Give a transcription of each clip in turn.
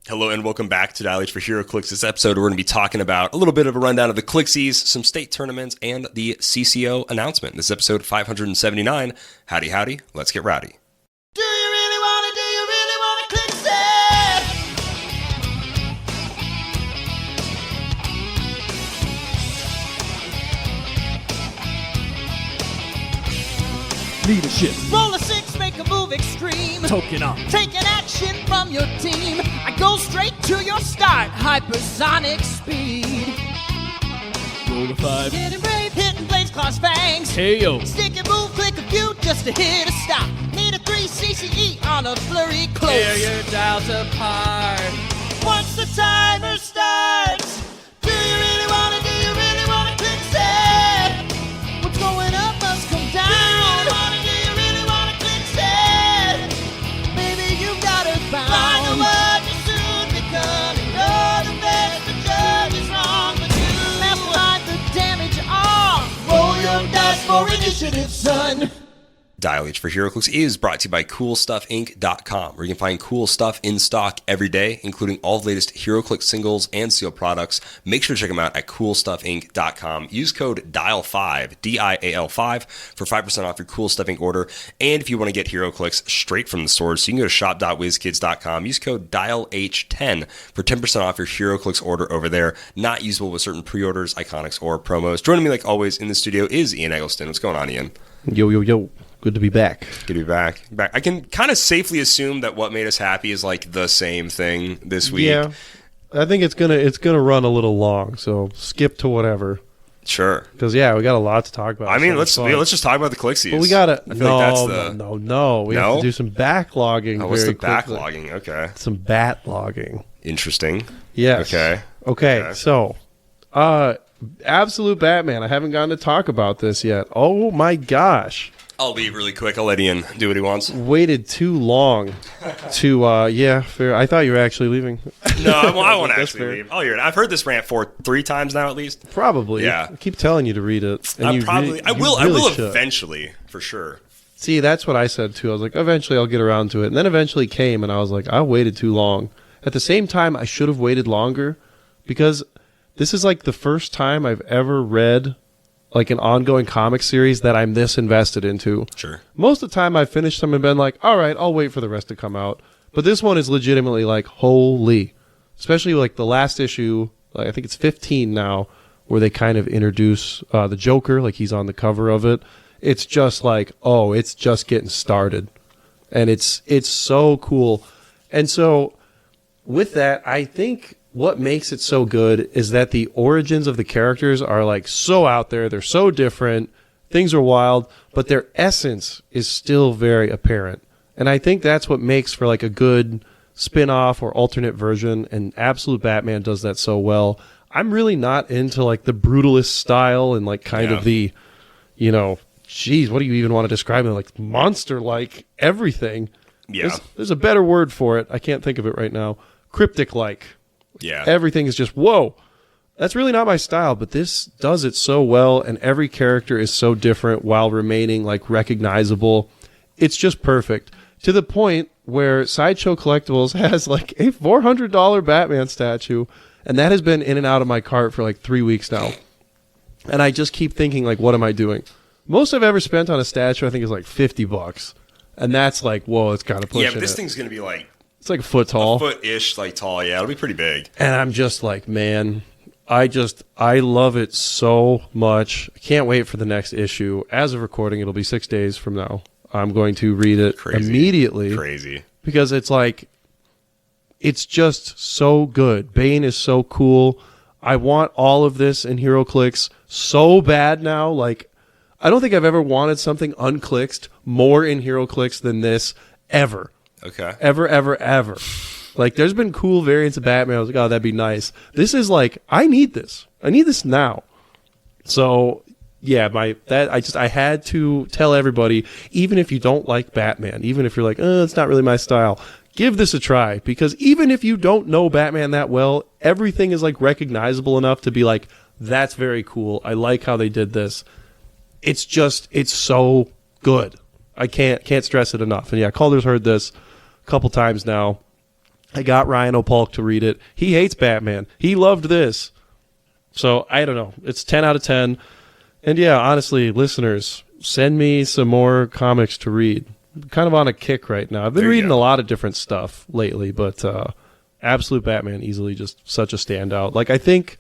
Hello and welcome back to Dial H for HeroClix. This episode, we're going to be talking about a little bit of a rundown of the Clixys, some state tournaments, and the CCO announcement. This is episode 579. Howdy, howdy. Let's get rowdy. Do you really want to Clixy? Leadership. Roll a six, make a move extreme. Token up. Take an action from your team. I go straight to your start. Hypersonic speed. Roll a 5. Getting brave, hitting blades, claws, fangs. KO. Stick and move, click a few just to hit a stop. Need a 3 CCE on a flurry close. Tear your dials apart. Once the timer starts, do you really want to Clixy? What's going up must come down. Do you really want to Clixy? Baby, you got it found. Find the word you soon become. You're the best, the judge is wrong, but you amplify the damage on. Roll your dice for initiative, son. Dial H for HeroClix is brought to you by CoolStuffInc.com, where you can find cool stuff in stock every day, including all the latest HeroClix singles and seal products. Make sure to check them out at CoolStuffInc.com. Use code DIAL5, DIAL5, for 5% off your Cool Stuff Inc. order. And if you want to get HeroClix straight from the stores, you can go to shop.whizkids.com. Use code DIALH10 for 10% off your HeroClix order over there. Not usable with certain pre-orders, iconics, or promos. Joining me, like always, in the studio is Ian Eggleston. What's going on, Ian? Yo, yo, yo. Good to be back. Good to be back. I can kind of safely assume that what made us happy is like the same thing this week. Yeah. I think it's gonna run a little long, so skip to whatever. Sure. Because we got a lot to talk about. I mean, let's just talk about the Clixys. But we gotta I feel like that's the no. We have to do some backlogging. Oh, what's the quickly. backlogging? Okay. Some bat-logging. Interesting. Yes. Okay. So, Absolute Batman. I haven't gotten to talk about this yet. Oh my gosh. I'll leave really quick. I'll let Ian do what he wants. Waited too long to, fair. I thought you were actually leaving. No, I won't That's actually fair. leave. I'll hear it. I've heard this rant 3 times now at least. Probably. Yeah. I keep telling you to read it. And I will should. eventually, for sure. See, that's what I said too. I was like, eventually I'll get around to it. And then eventually came, and I was like, I waited too long. At the same time, I should have waited longer, because this is like the first time I've ever read like an ongoing comic series that I'm this invested into. Sure. Most of the time I've finished them and been like, all right, I'll wait for the rest to come out. But this one is legitimately like, holy. Especially like the last issue, like I think it's 15 now, where they kind of introduce the Joker, like he's on the cover of it. It's just like, oh, it's just getting started. And it's so cool. And so with that, I think what makes it so good is that the origins of the characters are like so out there. They're so different. Things are wild, but their essence is still very apparent. And I think that's what makes for like a good spin-off or alternate version. And Absolute Batman does that so well. I'm really not into like the brutalist style and like kind of the, geez, what do you even want to describe it? Like monster-like everything. Yeah. There's a better word for it. I can't think of it right now. Cryptic-like. Yeah. Everything is just, whoa. That's really not my style, but this does it so well, and every character is so different while remaining like recognizable. It's just perfect. To the point where Sideshow Collectibles has like a $400 Batman statue, and that has been in and out of my cart for like 3 weeks now. And I just keep thinking, like, what am I doing? Most I've ever spent on a statue, I think, is like $50. And that's like, whoa, it's kind of pushing it. Yeah, but this thing's going to be like it's like a foot tall. A foot-ish, like tall. Yeah, it'll be pretty big. And I'm just like, man, I love it so much. I can't wait for the next issue. As of recording, it'll be 6 days from now. I'm going to read it immediately. Crazy. Because it's like, it's just so good. Bane is so cool. I want all of this in HeroClix so bad now. Like, I don't think I've ever wanted something unclicked more in HeroClix than this ever. Okay. Ever. Like, there's been cool variants of Batman. I was like, oh, that'd be nice. This is like, I need this. I need this now. So, yeah, I had to tell everybody, even if you don't like Batman, even if you're like, it's not really my style, give this a try. Because even if you don't know Batman that well, everything is like recognizable enough to be like, that's very cool. I like how they did this. It's so good. I can't stress it enough. And yeah, Calder's heard this a couple times now. I got Ryan Opalk to read it. He hates Batman. He loved this. So, I don't know. It's 10 out of 10. And yeah, honestly, listeners, send me some more comics to read. I'm kind of on a kick right now. I've been reading a lot of different stuff lately, but Absolute Batman easily just such a standout. Like, I think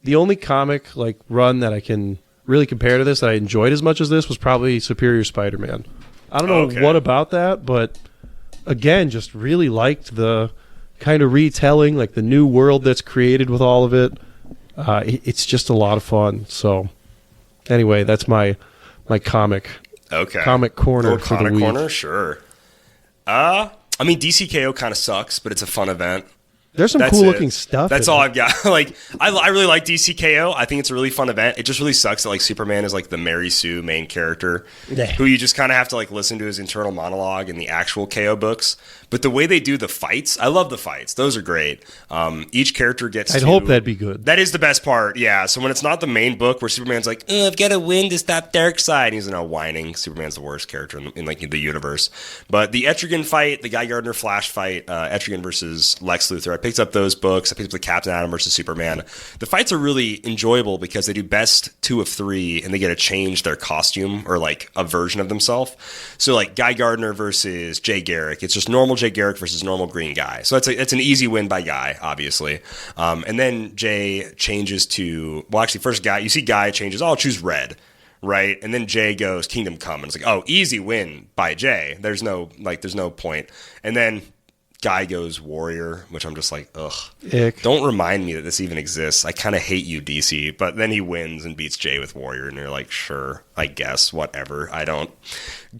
the only comic like run that I can really compare to this that I enjoyed as much as this was probably Superior Spider-Man. I don't know what about that, but again, just really liked the kind of retelling, like the new world that's created with all of it. It's just a lot of fun. So anyway, that's my comic corner for the week. Corner, sure. I mean, DCKO kind of sucks, but it's a fun event. There's some cool looking stuff. That's all I've got. Like, I really like DCKO. I think it's a really fun event. It just really sucks that like Superman is like the Mary Sue main character, who you just kind of have to like listen to his internal monologue in the actual KO books. But the way they do the fights, I love the fights. Those are great. Each character gets. I'd hope that'd be good. That is the best part. Yeah. So when it's not the main book where Superman's like, I've got to win to stop Darkseid, and he's whining. Superman's the worst character in like the universe. But the Etrigan fight, the Guy Gardner Flash fight, Etrigan versus Lex Luthor. I picked up those books. I picked up the Captain Atom versus Superman. The fights are really enjoyable because they do best 2 of 3, and they get to change their costume or like a version of themselves. So like Guy Gardner versus Jay Garrick, it's just normal Jay Garrick versus normal Green Guy. So it's an easy win by Guy, obviously. And then Jay changes to, well, actually, first Guy, you see Guy changes, I'll choose red, right? And then Jay goes Kingdom Come, and it's like, oh, easy win by Jay. There's no point. And then Guy goes Warrior, which I'm just like, ugh. Ick. Don't remind me that this even exists. I kind of hate you, DC. But then he wins and beats Jay with Warrior, and you're like, sure, I guess, whatever. I don't.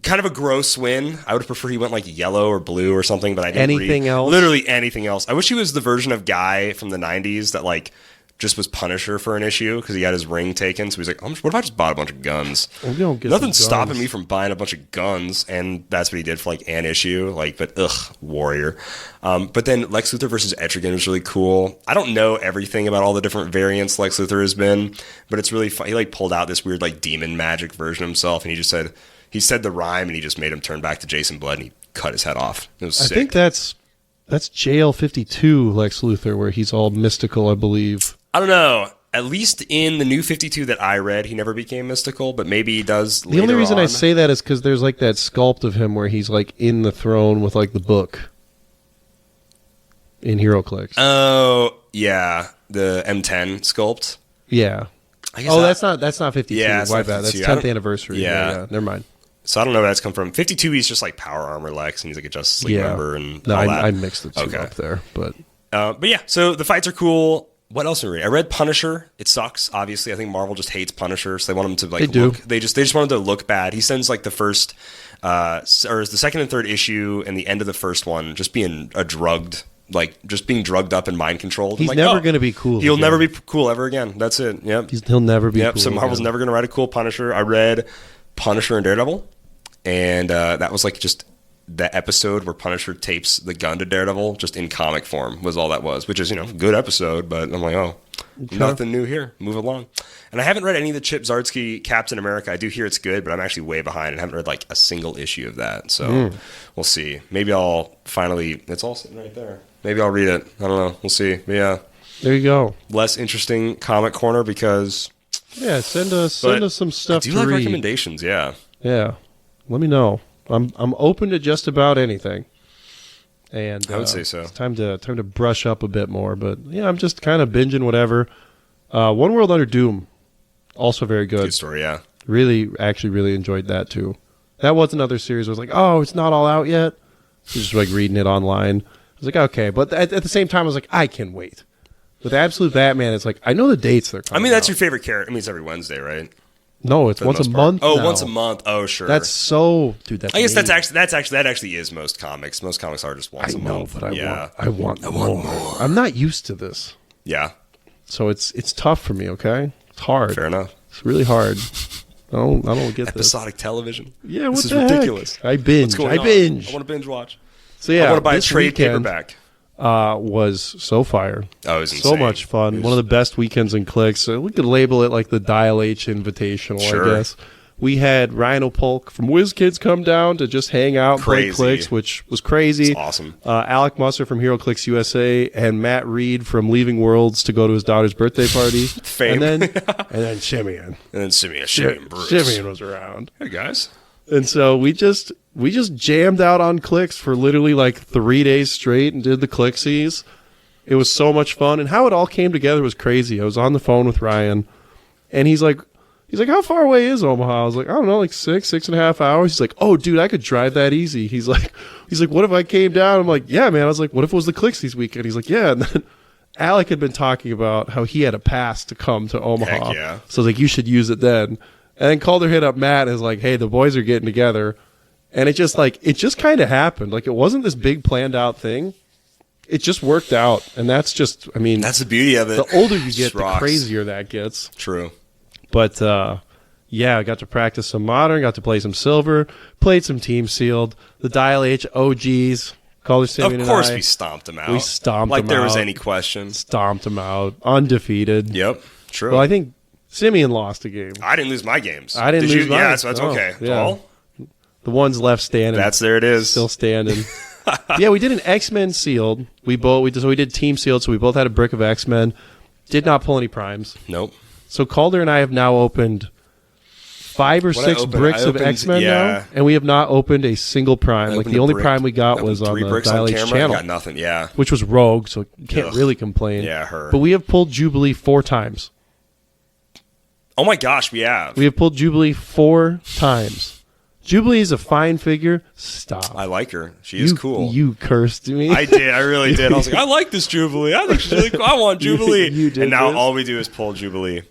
Kind of a gross win. I would prefer he went like yellow or blue or something, but I didn't Anything else? Literally anything else. I wish he was the version of Guy from the 90s that like just was Punisher for an issue because he got his ring taken. So he's like, what if I just bought a bunch of guns? Well, we don't get Nothing's some stopping guns. me from buying a bunch of guns. And that's what he did for like an issue. Like, but Warrior. But then Lex Luthor versus Etrigan was really cool. I don't know everything about all the different variants Lex Luthor has been, but it's really fun. He like pulled out this weird like demon magic version of himself, and he said the rhyme, and he just made him turn back to Jason Blood, and he cut his head off. It was sick. I think that's JL 52 Lex Luthor, where he's all mystical, I believe. I don't know. At least in the new 52 that I read, he never became mystical, but maybe he does later. The only reason on. I say that is because there's like that sculpt of him where he's like in the throne with like the book in HeroClix. Oh, yeah. The M10 sculpt. Yeah. I guess that's not 52. Yeah, it's My not bad. That's 52. 10th anniversary. Yeah. Never mind. So I don't know where that's come from. 52, he's just like Power Armor Lex, and he's like a Justice League member and no, all that. I mixed the two up there. But yeah, so the fights are cool. What else did I read? I read Punisher. It sucks, obviously. I think Marvel just hates Punisher, so they want him to like look. They just want him to look bad. He sends like the first, or the second and third issue, and the end of the first one, just being just being drugged up and mind controlled. He's never going to be cool. He'll again. never be cool ever again. That's it. Yep. He'll never be. Yep. Cool So Marvel's again. never going to write a cool Punisher. I read Punisher and Daredevil, and that was like just the episode where Punisher tapes the gun to Daredevil, just in comic form, was all that was, which is, good episode, but I'm like, nothing new here. Move along. And I haven't read any of the Chip Zdarsky Captain America. I do hear it's good, but I'm actually way behind and haven't read like a single issue of that. So we'll see. Maybe I'll finally, it's all sitting right there. Maybe I'll read it. I don't know. We'll see. But yeah. There you go. Less interesting comic corner because. Yeah, send us some stuff I do to like read. recommendations, yeah. Yeah. Let me know. I'm open to just about anything. And I would say so. It's time to brush up a bit more, but yeah, I'm just kind of binging whatever. One World Under Doom, also very good. Good story, yeah. Really enjoyed that too. That was another series where I was like, oh, it's not all out yet. Just like reading it online. I was like, okay, but at the same time, I was like, I can wait. With Absolute Batman, it's like I know the dates they're coming. I mean, that's out. your favorite character. I mean, it's every Wednesday, right? No, it's once a month. Oh, now. once a month. Oh, sure. That's so, dude. That's I guess amazing. that actually is most comics. Most comics are just once a month. But I want want more. I'm not used to this, Yeah, so it's tough for me. Okay, it's hard. fair enough. It's really hard. I don't get Episodic television. Yeah, what this is the heck? ridiculous. I binge. What's going on? binge. I want to binge watch. So yeah, I want to buy a this trade weekend, paperback. Was so fire. Oh, it was So insane. much fun. One of the best weekends in Clicks. So we could label it like the Dial H Invitational, Sure. I guess. We had Ryan O'Polk from WizKids come down to just hang out and play Crazy. Clix, which was crazy. It's awesome. Alec Musser from HeroClix USA and Matt Reed from Leaving Worlds to go to his daughter's birthday party. Fame. And then Simeon. And then Simeon Bruce. Simeon was around. Hey, guys. And so we just jammed out on Clix for literally like 3 days straight and did the Clixys. It was so much fun. And how it all came together was crazy. I was on the phone with Ryan, and he's like, how far away is Omaha? I was like, I don't know, like 6.5 hours. He's like, oh, dude, I could drive that easy. He's like, what if I came down? I'm like, yeah, man. I was like, what if it was the Clixys weekend? He's like, yeah. And then Alec had been talking about how he had a pass to come to Omaha. Heck yeah. So I was like, you should use it then. And then Calder hit up Matt and is like, hey, the boys are getting together. And it just kind of happened. Like, it wasn't this big planned out thing. It just worked out. And that's just, I mean, That's the beauty of it. the older you get, Just the rocks. crazier that gets. True. But, yeah, I got to practice some Modern, got to play some Silver, played some Team Sealed, the Dial H OGs, Calder Simeon Of course and I. we stomped them out. We stomped like them there was out. any question. Stomped them out, undefeated. Yep. True. Well, I think Simeon lost a game. I didn't lose my games. I didn't Did lose you? mine. Yeah, so that's Oh, okay. yeah. Well, The one's left standing. there it is. Still standing. Yeah, we did an X-Men Sealed. We did Team Sealed, so we both had a brick of X-Men. Did not pull any primes. Nope. So Calder and I have now opened 5 or 6 bricks of X-Men now, and we have not opened a single prime. Like, the only prime we got was on 3 the bricks Dial on H camera. channel, Got nothing. Yeah. which was Rogue, so you can't Ugh. really complain. Yeah, her. But we have pulled Jubilee 4 times. Oh my gosh, we have. We have pulled Jubilee 4 times. Jubilee is a fine figure. Stop. I like her. She is cool. You cursed me. I did. I really did. I was like, I like this Jubilee. I think she's really cool. I want Jubilee. You did and now this? all we do is pull Jubilee. I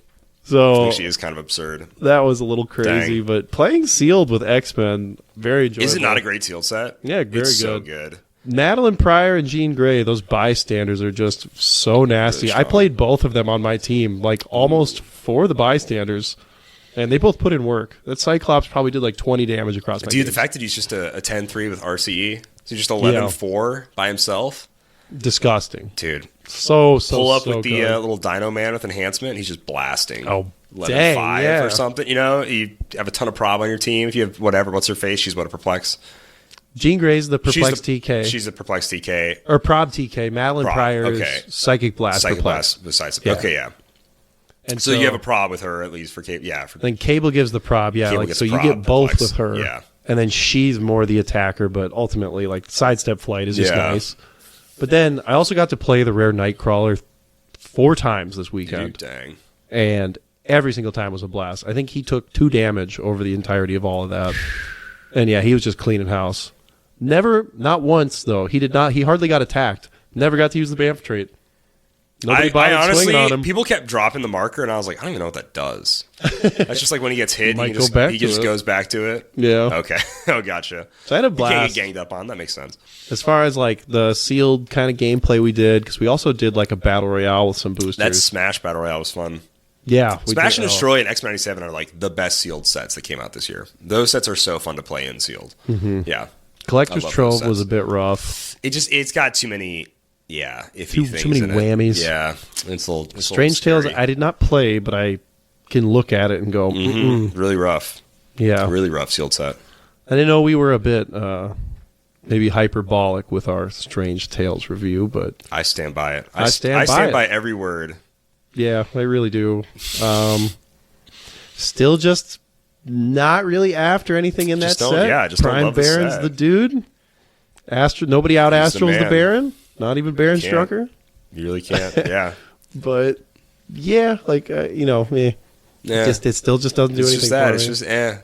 So think she is kind of absurd. that was a little crazy, Dang. but playing Sealed with X-Men, very enjoyable. Is it not a great sealed set? Yeah, very it's so good. good. Madeline Pryor and Jean Grey, those bystanders are just so nasty. Really I strong. played both of them on my team, like almost for the bystanders, and they both put in work. That Cyclops probably did like 20 damage across my Dude, team. the fact that he's just a 10-3 with RCE, so just 11-4 by himself. Disgusting. Dude, So pull up so with the good. little Dino Man with enhancement. He's just blasting. Oh, 11-5 dang, yeah. or something. You know, you have a ton of prob on your team. If you have whatever, what's her face? She's what, a perplex? Jean Grey's the Perplex she's the, TK. She's a perplex TK. Or Prob TK. Madeline Prob, Pryor okay. is Psychic Blast Psychic Perplex. Blast besides. Yeah. Okay, yeah. And So you have a prob with her at least for Cape. Yeah. For, Then Cable gives the prob, yeah. Cable Like, gets so you prob, get both perplex. with her. Yeah. And then she's more the attacker, but ultimately, like, sidestep flight is just Yeah. nice. But then I also got to play the rare Nightcrawler 4 times this weekend. Dude, dang. And every single time was a blast. I think he took 2 damage over the entirety of all of that. And yeah, he was just cleaning house. Not once, though. He hardly got attacked. Never got to use the Bamf trait. Nobody I bothered honestly, swinging on him. people kept dropping the marker, and I was like, I don't even know what that does. That's just like when he gets hit, Might he go just, back he to just it. goes back to it. Yeah. Okay. Oh, gotcha. So I had a You can't blast. get ganged up on. That makes sense. As far as like the sealed kind of gameplay we did, because we also did like a battle royale with some boosters. That Smash Battle Royale was fun. yeah, we Smash did- and Destroy and X97 are like the best sealed sets that came out this year. Those sets are so fun to play in sealed. Mm-hmm. Yeah. Collector's I love Trove those was a sets. bit rough. It's got too many, iffy Too things many in it. whammies. Yeah. It's a little Strange Tales, scary. I did not play, but I can look at it and go, Really rough. yeah. Really rough sealed set. I didn't know we were a bit maybe hyperbolic with our Strange Tales review, but I stand by it. I stand by it. by every word. yeah, I really do. Still just not really after anything in Just that don't- set. yeah, just don't Prime love the Baron's set. the dude. Nobody out He's the Astrals the man. Baron. Not even Baron Can't. Strucker. You really can't. Yeah. But yeah, like Yeah. it still just doesn't do It's anything. just that. for It's me. just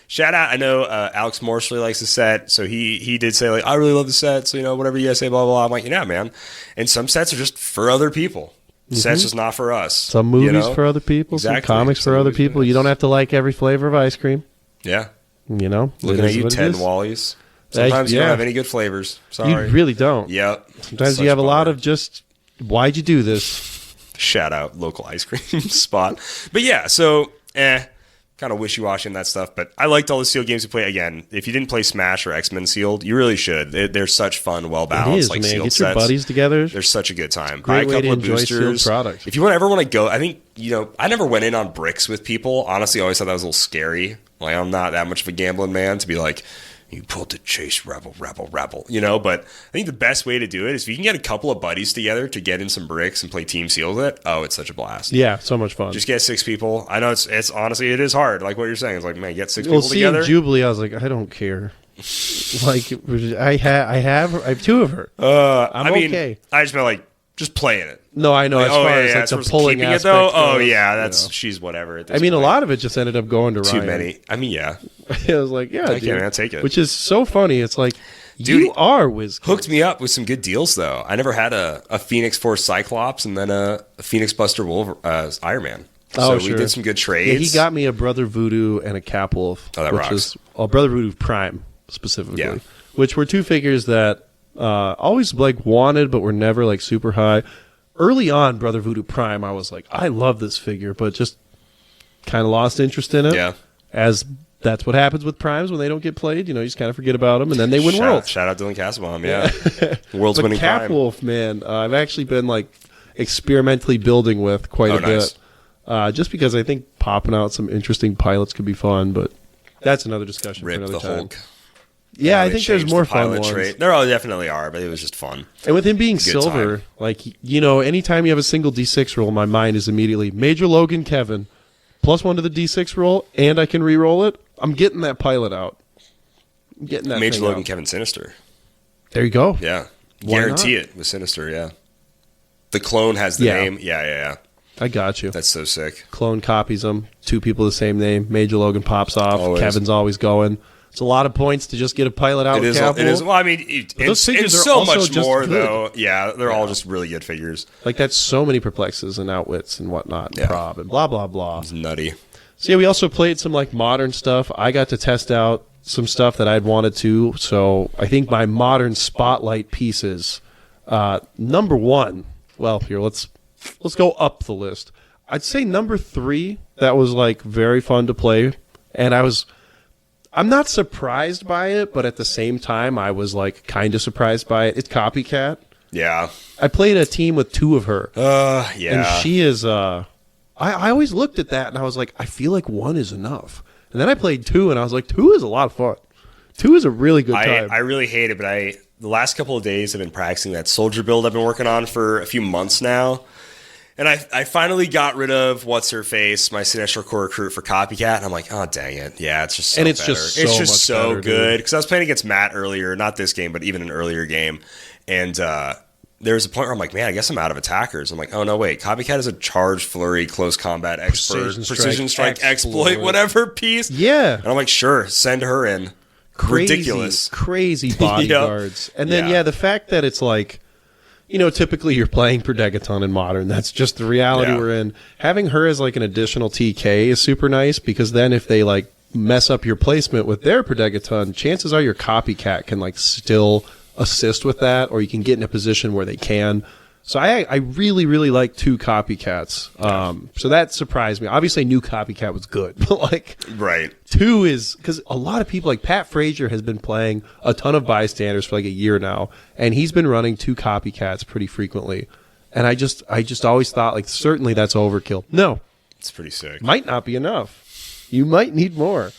Shout out. I know Alex Morsley likes the set, so he did say like I really love the set. So whatever you guys say, blah blah blah. I'm like, yeah, man. And some sets are just for other people. Sets just not for us. Some movies for other people, Exactly. some comics Some for other movies for people. You us. don't have to like every flavor of ice cream. Yeah. Looking Looking at you, Ted Wallies. Sometimes you don't yeah. have any good flavors. You Sorry. really don't. Yep. Sometimes Such you have a lot bummer. of just, why'd you do this? Shout out local ice cream spot. But yeah, so kind of wishy-washy in that stuff. But I liked all the sealed games we play. Again, if you didn't play Smash or X-Men sealed, you really should. They're such fun, well-balanced, It is, like man. sealed Get your sets. buddies together. They're such a good time. Great Buy way a to couple of enjoy sealed boosters. products. If you ever want to go, I think, I never went in on bricks with people. Honestly, I always thought that was a little scary. Like, I'm not that much of a gambling man to be like, you pulled the chase, rebel, but I think the best way to do it is if you can get a couple of buddies together to get in some bricks and play team seal with it. Oh, it's such a blast. Yeah, so much fun. Just get 6 people. I know it's honestly, it is hard. Like what you're saying. It's like, man, get 6 well, people together. Jubilee, I was like, I don't care. Like, I have 2 of her. I'm okay. I just felt like, just playing it. No, I know. Like, as far as the pulling keeping aspect it though. Oh goes, yeah, that's she's whatever. At this a point. lot of it just ended up going to Too Ryan. many. I mean, yeah. I was like, yeah, dude. I'll take it. Which is so funny. It's like, Dude, you are whiz. Hooked me up with some good deals though. I never had a Phoenix Force Cyclops and then a Phoenix Buster Iron Man. So we did some good trades. Yeah, he got me a Brother Voodoo and a Cap Wolf. Oh, that which rocks. was Brother Voodoo Prime specifically. Yeah. Which were 2 figures that always like wanted, but were never like super high. Early on, Brother Voodoo Prime, I was like, I love this figure, but just kind of lost interest in it. Yeah. As that's what happens with primes when they don't get played. You know, you just kind of forget about them, and then they win worlds. Shout out Dylan Castlebaum, yeah. World's But winning Cap prime. Wolf, man, I've actually been like experimentally building with quite a nice. bit. Just because I think popping out some interesting pilots could be fun, but that's another discussion Rip for another the time. Hulk. Yeah, I They think there's changed more the fun pilot ones. trait. There definitely are, but it was just fun. And with him being Good silver, time. like, you know, anytime you have a single D6 roll, my mind is immediately Major Logan Kevin, +1 to the D6 roll, and I can re-roll it. I'm getting that pilot out. I'm getting that Major thing Logan out. Kevin Sinister. There you go. Yeah. Why Guarantee not? it with Sinister, yeah. The clone has the Yeah. name. Yeah. I got you. That's so sick. Clone copies them. 2 people the same name. Major Logan pops off. Always. Kevin's always going. It's a lot of points to just get a pilot out It with is. Cap It is. Wolf. Well, I mean, those it's figures are so also much just more, good. though. Yeah, they're all just really good figures. Like, that's so many perplexes and outwits and whatnot. And Yeah. prob and blah, blah, blah. It's nutty. So, yeah, we also played some, like, modern stuff. I got to test out some stuff that I'd wanted to. So, I think my modern spotlight pieces, number 1, well, here, let's go up the list. I'd say number 3, that was, like, very fun to play. And I'm not surprised by it, but at the same time, I was, like, kind of surprised by it. It's Copycat. Yeah. I played a team with 2 of her. Yeah. And she is, I always looked at that and I was like, I feel like 1 is enough. And then I played 2 and I was like, 2 is a lot of fun. 2 is a really good time. I really hate it, but the last couple of days I've been practicing that soldier build I've been working on for a few months now. And I finally got rid of What's-Her-Face, my Sinestro Core recruit for Copycat. And I'm like, oh, dang it. Yeah, it's just so And it's better. just so it's just much so better, good. dude. Because I was playing against Matt earlier, not this game, but even an earlier game. And there was a point where I'm like, man, I guess I'm out of attackers. I'm like, oh, no, wait. Copycat is a charge, flurry, close combat expert, precision strike exploit, whatever piece. Yeah. And I'm like, sure, send her in. Ridiculous. Crazy bodyguards. And then, the fact that it's like, you know, typically you're playing Predegaton in Modern. That's just the reality we're in. Having her as like an additional TK is super nice because then if they like mess up your placement with their Predegaton, chances are your Copycat can like still assist with that, or you can get in a position where they can. So I really, really like 2 Copycats. So that surprised me. Obviously, new Copycat was good, but like, Right. 2 is because a lot of people like Pat Frazier has been playing a ton of bystanders for like a year now, and he's been running 2 Copycats pretty frequently. And I just always thought like certainly that's overkill. No, It's pretty sick. might not be enough. You might need more.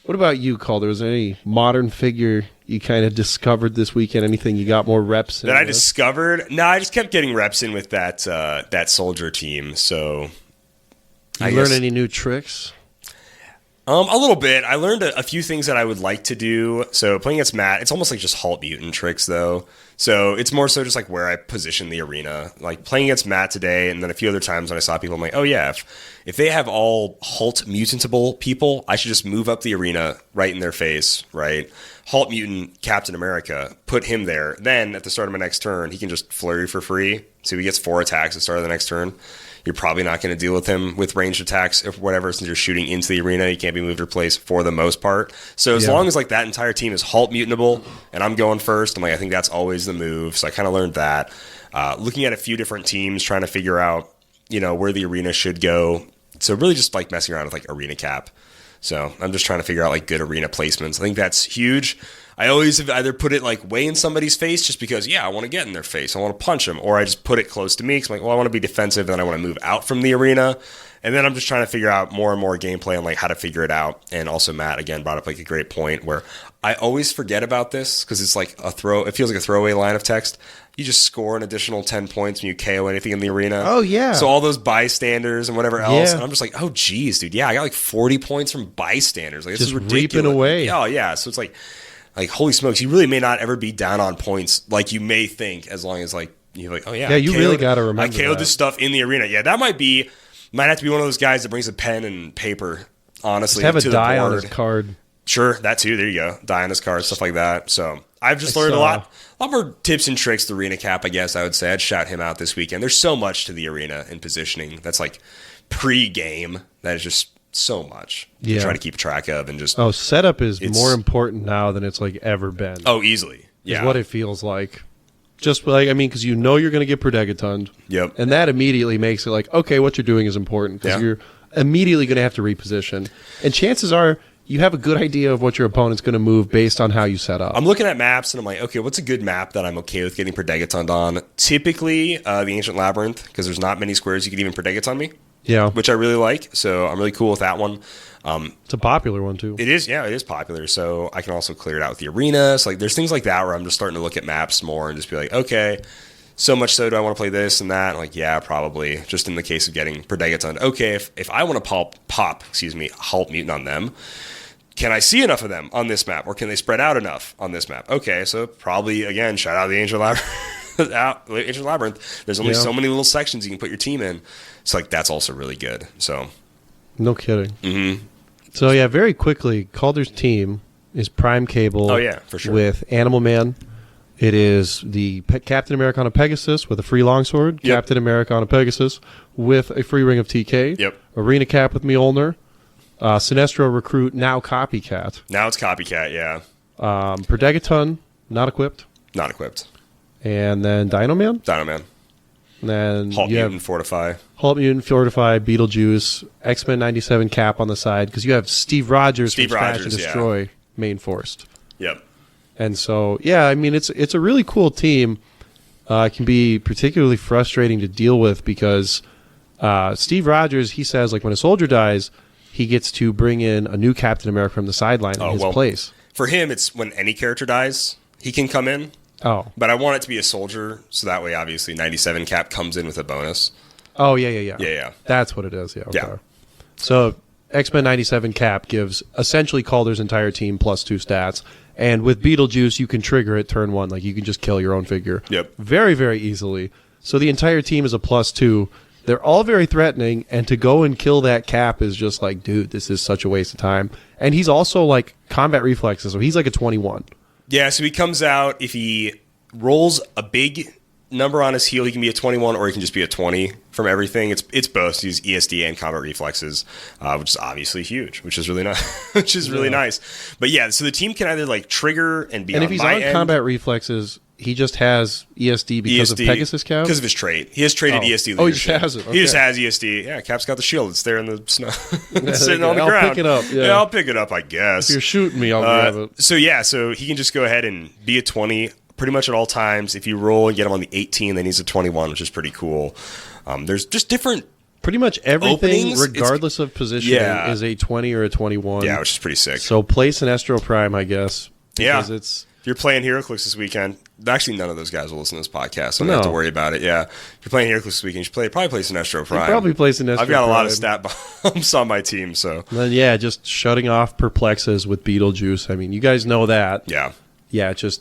What about you, Calder? Was there any modern figure you kind of discovered this weekend? Anything you got more reps in? That I with? discovered? No, I just kept getting reps in with that soldier team. So You learn any new tricks? A little bit. I learned a few things that I would like to do. So playing against Matt, it's almost like just Halt Mutant tricks, though. So it's more so just like where I position the arena. Like playing against Matt today, and then a few other times when I saw people, I'm like, oh yeah, if they have all Halt Mutantable people, I should just move up the arena right in their face, right? Halt Mutant Captain America, put him there. Then at the start of my next turn, he can just flurry for free. So he gets 4 attacks at the start of the next turn. You're probably not going to deal with him with ranged attacks or whatever, since you're shooting into the arena. You can't be moved or placed for the most part. So as long as like that entire team is Halt Mutantable and I'm going first, I'm like, I think that's always the move. So I kind of learned that. Looking at a few different teams, trying to figure out, you know, where the arena should go. So really just like messing around with like arena cap. So I'm just trying to figure out like good arena placements. I think that's huge. I always have either put it like way in somebody's face just because, I want to get in their face. I want to punch them. Or I just put it close to me because I'm like, well, I want to be defensive and I want to move out from the arena. And then I'm just trying to figure out more and more gameplay and like how to figure it out. And also Matt, again, brought up like a great point where I always forget about this because it's like it feels like a throwaway line of text. You just score an additional 10 points when you KO anything in the arena. Oh, yeah. So all those bystanders and whatever else. Yeah. And I'm just like, oh, geez, dude. Yeah, I got like 40 points from bystanders. Like, this Just is ridiculous. reaping away. Oh, yeah. So it's like, holy smokes, you really may not ever be down on points like you may think as long as like, you're like, oh, yeah. Yeah, you really got to remember I KO'd that. this stuff in the arena. Yeah, that might have to be one of those guys that brings a pen and paper, honestly. Just have a to the die on board. his card. Sure, that too. There you go. Die on his card, stuff like that. So I've just learned a lot more tips and tricks. The arena cap, I guess I would say. I'd shout him out this weekend. There's so much to the arena and positioning. That's like pre-game. That is just so much to try to keep track of and just. Oh, setup is more important now than it's like ever been. Oh, easily. Yeah. Is what it feels like. Just like, because you know you're going to get Prodegatoned. Yep. And that immediately makes it like, okay, what you're doing is important because you're immediately going to have to reposition. And chances are you have a good idea of what your opponent's going to move based on how you set up. I'm looking at maps and I'm like, okay, what's a good map that I'm okay with getting Prodegatoned on? Typically, the Ancient Labyrinth, because there's not many squares you can even Prodegaton me. Yeah. Which I really like. So I'm really cool with that one. It's a popular one, too. It is popular. So I can also clear it out with the arena. So like, there's things like that where I'm just starting to look at maps more and just be like, okay, so much so do I want to play this and that? And like, yeah, probably. Just in the case of getting Prodegaton. Okay, if I want to pop Halt Mutant on them, can I see enough of them on this map? Or can they spread out enough on this map? Okay, so probably, again, shout out the Ancient Labyrinth. There's only so many little sections you can put your team in. So like, that's also really good. So No kidding. Mm-hmm. So, yeah, very quickly, Calder's team is Prime Cable for sure. with Animal Man. It is the Captain America on a Pegasus with a free longsword. Yep. Captain America on a Pegasus with a free ring of TK. Yep. Arena Cap with Mjolnir. Sinestro Recruit, now Copycat. Now it's Copycat, yeah. Prodegaton, not equipped. Not equipped. And then Dino Man. Dino Man. And then Halt you Mutant, have Fortify. Halt Mutant, Fortify, Beetlejuice, X-Men 97 Cap on the side, because you have Steve Rogers from Smash and Destroy main forced. Yep. And so, yeah, I mean, it's a really cool team. It can be particularly frustrating to deal with because Steve Rogers, he says, like, when a soldier dies, he gets to bring in a new Captain America from the sideline in his place. For him, it's when any character dies, he can come in. Oh. But I want it to be a soldier, so that way, obviously, 97 Cap comes in with a bonus. Oh, yeah. Yeah. That's what it is, yeah. Okay. Yeah. So, X-Men 97 Cap gives essentially Calder's entire team plus 2 stats. And with Beetlejuice, you can trigger it turn 1. Like, you can just kill your own figure. Yep. Very, very easily. So, the entire team is a plus 2. They're all very threatening, and to go and kill that Cap is just like, dude, this is such a waste of time. And he's also, like, combat reflexes, so he's like a 21. Yeah, so he comes out, if he rolls a big number on his heel, he can be a 21 or he can just be a 20 from everything. It's both. He's ESD and combat reflexes, which is obviously huge, which is really nice. Nice. But yeah, so the team can either like trigger and be and on if he's my on end. combat reflexes, he just has ESD because of Pegasus Cap? Because of his trait. He has traded ESD leadership. Oh, he just has it. Okay. He just has ESD. Yeah, Cap's got the shield. It's there in the snow. It's sitting on the I'll ground. pick it up. Yeah. I'll pick it up, I guess. If you're shooting me, I'll grab it. So he can just go ahead and be a 20 pretty much at all times. If you roll and get him on the 18, then he's a 21, which is pretty cool. There's just different... Pretty much everything, openings, regardless of positioning, is a 20 or a 21. Yeah, which is pretty sick. So play Sinestro Prime, I guess. Because it's... If you're playing HeroClix this weekend, actually none of those guys will listen to this podcast, so I don't have to worry about it. Yeah, if you're playing HeroClix this weekend, you should probably play Sinestro Prime. Probably play Sinestro Prime. I've got a lot of stat bombs on my team, so... And then, just shutting off Perplexes with Beetlejuice. I mean, you guys know that. Yeah. Yeah, it's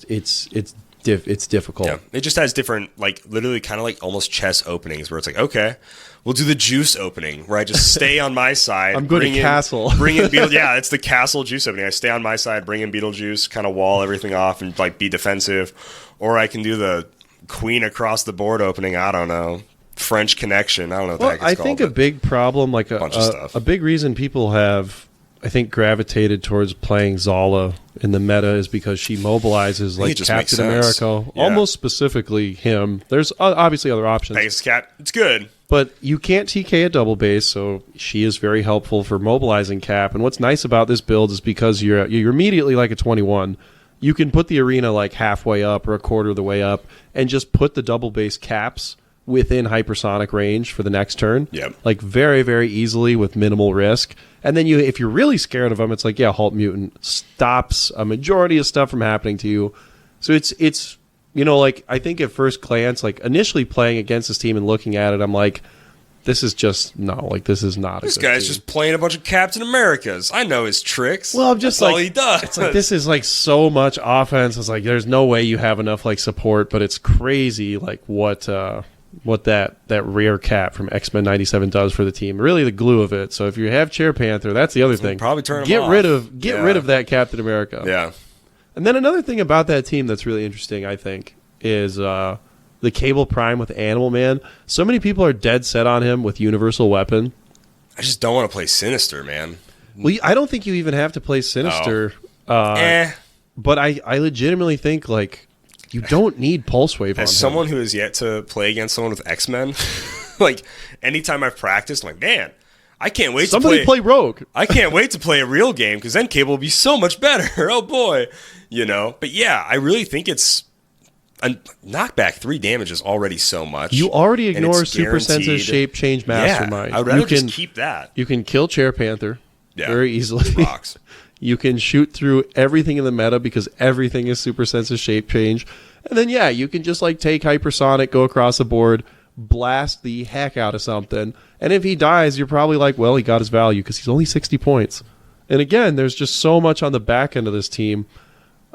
difficult. Yeah, it just has different, like, literally kind of like almost chess openings where it's like, okay, we'll do the juice opening where I just stay on my side. I'm good at castle. Bring in Beetlejuice. Yeah, it's the castle juice opening. I stay on my side, bring in Beetlejuice, kind of wall everything off and like be defensive. Or I can do the queen across the board opening. I don't know. French connection. I don't know what the heck it's called. I think a big problem, like a big reason people have, I think, gravitated towards playing Zala in the meta is because she mobilizes like Captain America, almost specifically him. There's obviously other options. Pegasus Cat, it's good. But you can't TK a double base, so she is very helpful for mobilizing Cap. And what's nice about this build is because you're immediately like a 21, you can put the arena like halfway up or a quarter of the way up and just put the double base Caps within hypersonic range for the next turn. Yep. Like very, very easily with minimal risk. And then if you're really scared of them, it's like, yeah, Halt Mutant stops a majority of stuff from happening to you. So it's like, I think at first glance, like initially playing against this team and looking at it, I'm like, this is just, this is not This a good guy's team. just playing a bunch of Captain Americas. I know his tricks. Well, I'm just That's like, all he does. It's like, this is like so much offense. It's like, there's no way you have enough like support, but it's crazy like what that rare Cap from X-Men 97 does for the team. Really the glue of it. So if you have Chair Panther, that's the other thing. Probably turn him Get off. rid of that Captain America. Yeah. And then another thing about that team that's really interesting, I think, is the Cable Prime with Animal Man. So many people are dead set on him with Universal Weapon. I just don't want to play Sinister, man. Well, I don't think you even have to play Sinister. But I legitimately think, like, you don't need Pulse Wave on him. As someone who has yet to play against someone with X-Men, like, anytime I've practiced, I'm like, man, I can't wait Somebody play Rogue. I can't wait to play a real game because then Cable will be so much better. Oh, boy. But yeah, I really think it's a knockback 3 damage is already so much. You already and ignore it's Super Sense's guaranteed. Shape Change Mastermind. Yeah, I would rather just keep that. You can kill Chair Panther very easily. Rocks. You can shoot through everything in the meta because everything is Super Sense's Shape Change. And then, yeah, you can just like take Hypersonic, go across the board, blast the heck out of something. And if he dies, you're probably like, well, he got his value because he's only 60 points. And again, there's just so much on the back end of this team.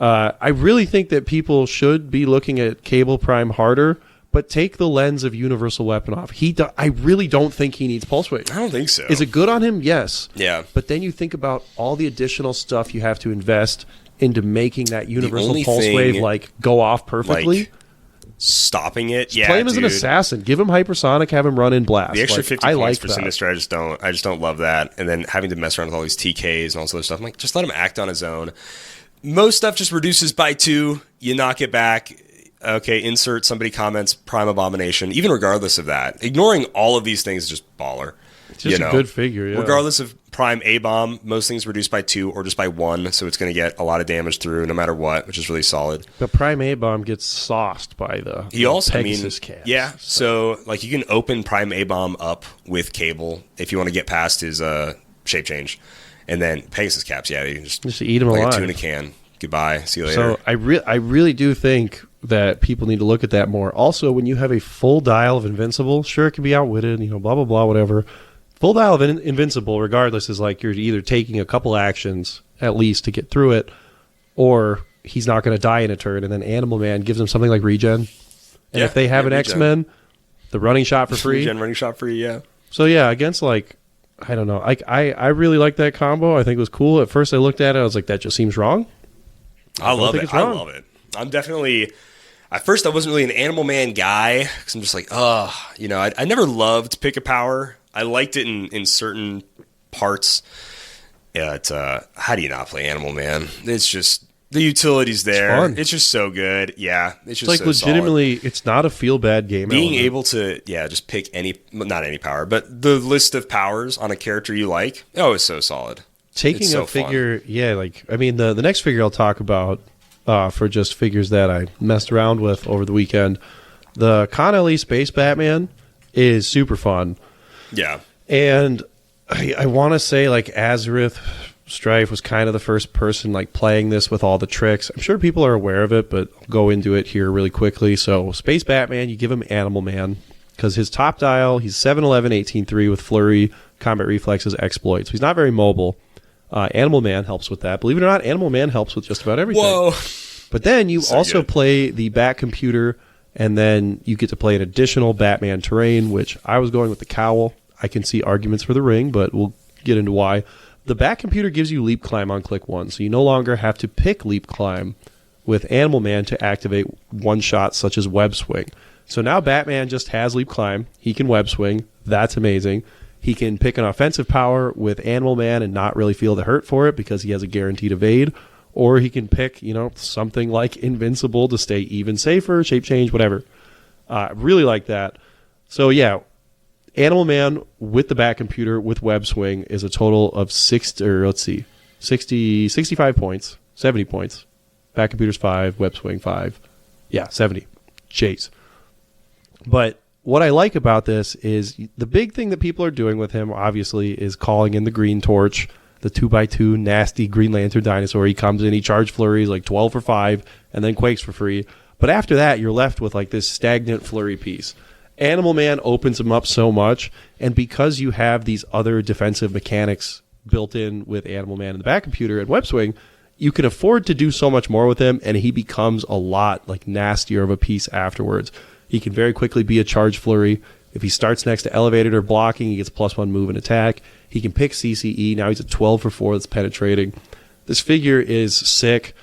I really think that people should be looking at Cable Prime harder, but take the lens of Universal Weapon off. I really don't think he needs Pulse Wave. I don't think so. Is it good on him? Yes. Yeah. But then you think about all the additional stuff you have to invest into making that Universal only Pulse thing, Wave like go off perfectly. Like, stopping it? Just play him as an assassin. Give him Hypersonic, have him run in blast. The extra 50 I points like for that. Sinister, I just don't love that. And then having to mess around with all these TKs and all this other stuff. I'm like, just let him act on his own. Most stuff just reduces by 2. You knock it back. Okay, insert somebody comments Prime Abomination. Even regardless of that, ignoring all of these things is just baller. It's just a good figure, yeah. Regardless of Prime A-Bomb, most things reduce by 2 or just by 1, so it's going to get a lot of damage through no matter what, which is really solid. The Prime A-Bomb gets sauced by the Pegasus cast. Yeah, so like you can open Prime A-Bomb up with Cable if you want to get past his shape change. And then Pegasus caps, yeah, you can just eat him like alive. a tuna can. Goodbye, see you later. So I really do think that people need to look at that more. Also, when you have a full dial of Invincible, sure, it can be outwitted, blah, blah, blah, whatever. Full dial of Invincible, regardless, is like you're either taking a couple actions at least to get through it, or he's not going to die in a turn, and then Animal Man gives him something like regen. And if they have an regen. X-Men, the running shot for free. Regen running shot free, yeah. So yeah, against like, I don't know. I really like that combo. I think it was cool. At first I looked at it, I was like, that just seems wrong. I love think it. it's I wrong. love it. I'm definitely... At first, I wasn't really an Animal Man guy, because I'm just like, I never loved Pick a Power. I liked it in certain parts. But how do you not play Animal Man? It's just... The utility's there. It's fun. It's just so good. Yeah. It's just It's like so legitimately, it's not a feel-bad game. being element. able to just pick not any power, but the list of powers on a character you like, it's so solid. Taking It's so a figure, the next figure I'll talk about for just figures that I messed around with over the weekend, the Con LE Space Batman is super fun. Yeah. And I want to say like Azareth Strife was kind of the first person like playing this with all the tricks. I'm sure people are aware of it, but I'll go into it here really quickly. So Space Batman, you give him Animal Man because his top dial, he's 7'11", 18'3" with Flurry, Combat Reflexes, Exploits. He's not very mobile. Animal Man helps with that. Believe it or not, Animal Man helps with just about everything. Whoa. But then you So also good. play the Bat Computer, and then you get to play an additional Batman terrain, which I was going with the Cowl. I can see arguments for the Ring, but we'll get into why. The Bat Computer gives you Leap Climb on click 1, so you no longer have to pick Leap Climb with Animal Man to activate one-shots such as Web Swing. So now Batman just has Leap Climb. He can Web Swing. That's amazing. He can pick an offensive power with Animal Man and not really feel the hurt for it because he has a guaranteed evade. Or he can pick, something like Invincible to stay even safer, shape change, whatever. Really like that. So, yeah, Animal Man with the back computer with web swing is a total of 65 points, 70 points. Back computer's 5, web swing 5. Yeah, 70. Chase. But what I like about this is the big thing that people are doing with him, obviously, is calling in the green torch, the 2x2 nasty Green Lantern dinosaur. He comes in, he charge flurries like 12 for 5, and then quakes for free. But after that, you're left with like this stagnant flurry piece. Animal Man opens him up so much, and because you have these other defensive mechanics built in with Animal Man in the back computer and web swing, you can afford to do so much more with him, and he becomes a lot like nastier of a piece afterwards. He can very quickly be a charge flurry. If he starts next to elevated or blocking, he gets +1 move and attack. He can pick CCE. Now he's at 12 for 4 that's penetrating. This figure is sick.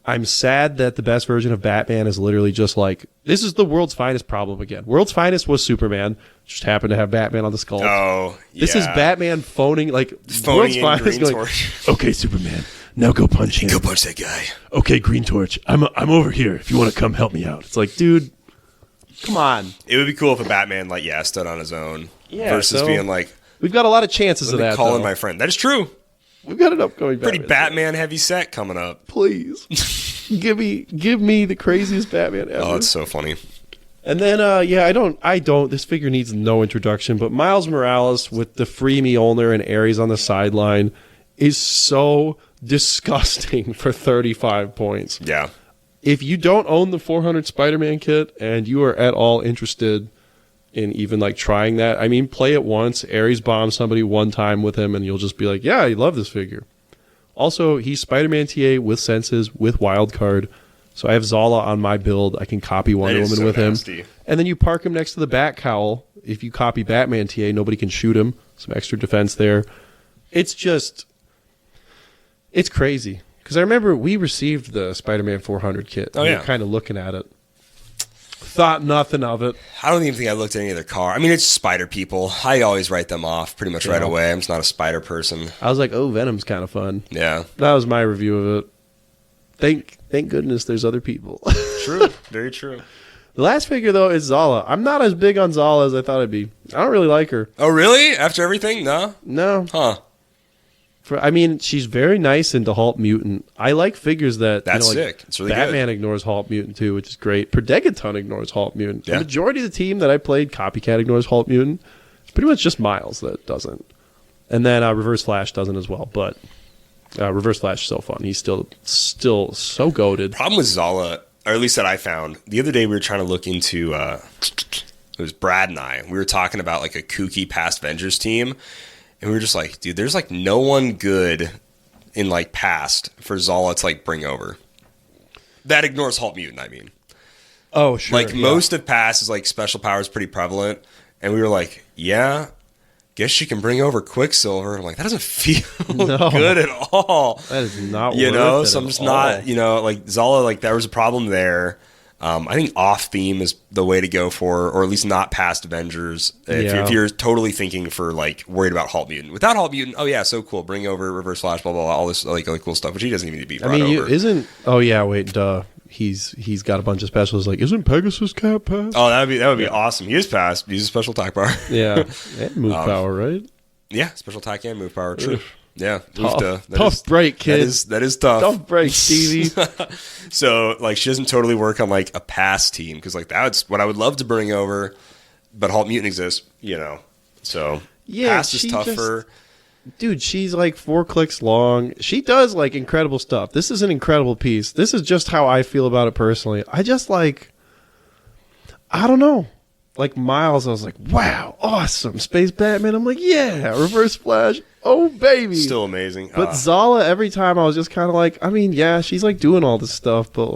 I'm sad that the best version of Batman is literally just like, this is the world's finest problem again. World's finest was Superman. Just happened to have Batman on the skull. Oh, yeah. This is Batman phoning Phoning in Green going, Torch. okay, Superman, now go punch him. Go punch that guy. Okay, Green Torch, I'm over here if you want to come help me out. It's like, dude, come on. It would be cool if a Batman, stood on his own versus being like, we've got a lot of chances of that, calling my friend. That is true. We've got an upcoming Pretty Batman heavy set coming up. Please. give me the craziest Batman ever. Oh, it's so funny. And then, I don't. This figure needs no introduction, but Miles Morales with the free Mjolnir and Ares on the sideline is so disgusting for 35 points. Yeah. If you don't own the 400 Spider-Man kit and you are at all interested in even trying that, I mean, play it once, Ares bomb somebody one time with him, and you'll just be like, yeah, I love this figure. Also, he's Spider-Man TA with senses, with wild card. So I have Zala on my build. I can copy Wonder Woman with him. And then you park him next to the Bat Cowl. If you copy Batman TA, nobody can shoot him. Some extra defense there. It's crazy. Because I remember we received the Spider-Man 400 kit. Oh, yeah. We were kind of looking at it. Thought nothing of it. I don't even think I looked at any of their car. I mean, it's spider people. I always write them off pretty much right away. I'm just not a spider person. I was like, oh, Venom's kind of fun. Yeah. That was my review of it. Thank goodness there's other people. True. Very true. The last figure, though, is Zala. I'm not as big on Zala as I thought I'd be. I don't really like her. Oh, really? After everything? No? No. Huh. She's very nice into Halt Mutant. I like figures that... That's sick. It's really Batman good. ignores Halt Mutant, too, which is great. Predegaton ignores Halt Mutant. Yeah. The majority of the team that I played, Copycat ignores Halt Mutant. It's pretty much just Miles that doesn't. And then Reverse Flash doesn't as well, but... Reverse Flash is so fun. He's still so goated. Problem with Zala, or at least that I found, the other day we were trying to look into, it was Brad and I. We were talking about a kooky past Avengers team, and we were just like, dude, there's no one good in past for Zala to bring over. That ignores Halt Mutant, I mean. Oh, sure. Most of past is special powers pretty prevalent, and we were like, yeah, guess she can bring over Quicksilver. I'm like, that doesn't feel good at all. That is not worth it so I'm just not, Zala, there was a problem there. I think off theme is the way to go for, or at least not past Avengers. If you're totally thinking for worried about Halt Mutant. Without Halt Mutant, oh yeah, so cool. Bring over Reverse Flash, blah blah blah, all this cool stuff, which he doesn't even need to be brought over. Oh yeah, wait, duh. He's got a bunch of specials. Isn't Pegasus Cat passed? Oh, that would be awesome. He is passed. He's a special attack power. Yeah, and move power, right? Yeah, special attack and move power. True. Yeah, tough break, kid. That is tough. Tough break, Stevie. So she doesn't totally work on a past team because that's what I would love to bring over, but Halt Mutant exists, So past is tougher. Dude, she's 4 clicks long. She does incredible stuff. This is an incredible piece. This is just how I feel about it personally. I just I don't know. Miles, I was like, wow, awesome. Space Batman, I'm like, yeah. Reverse Flash, oh baby. Still amazing. But Zala, every time I was just kind of yeah, she's doing all this stuff, but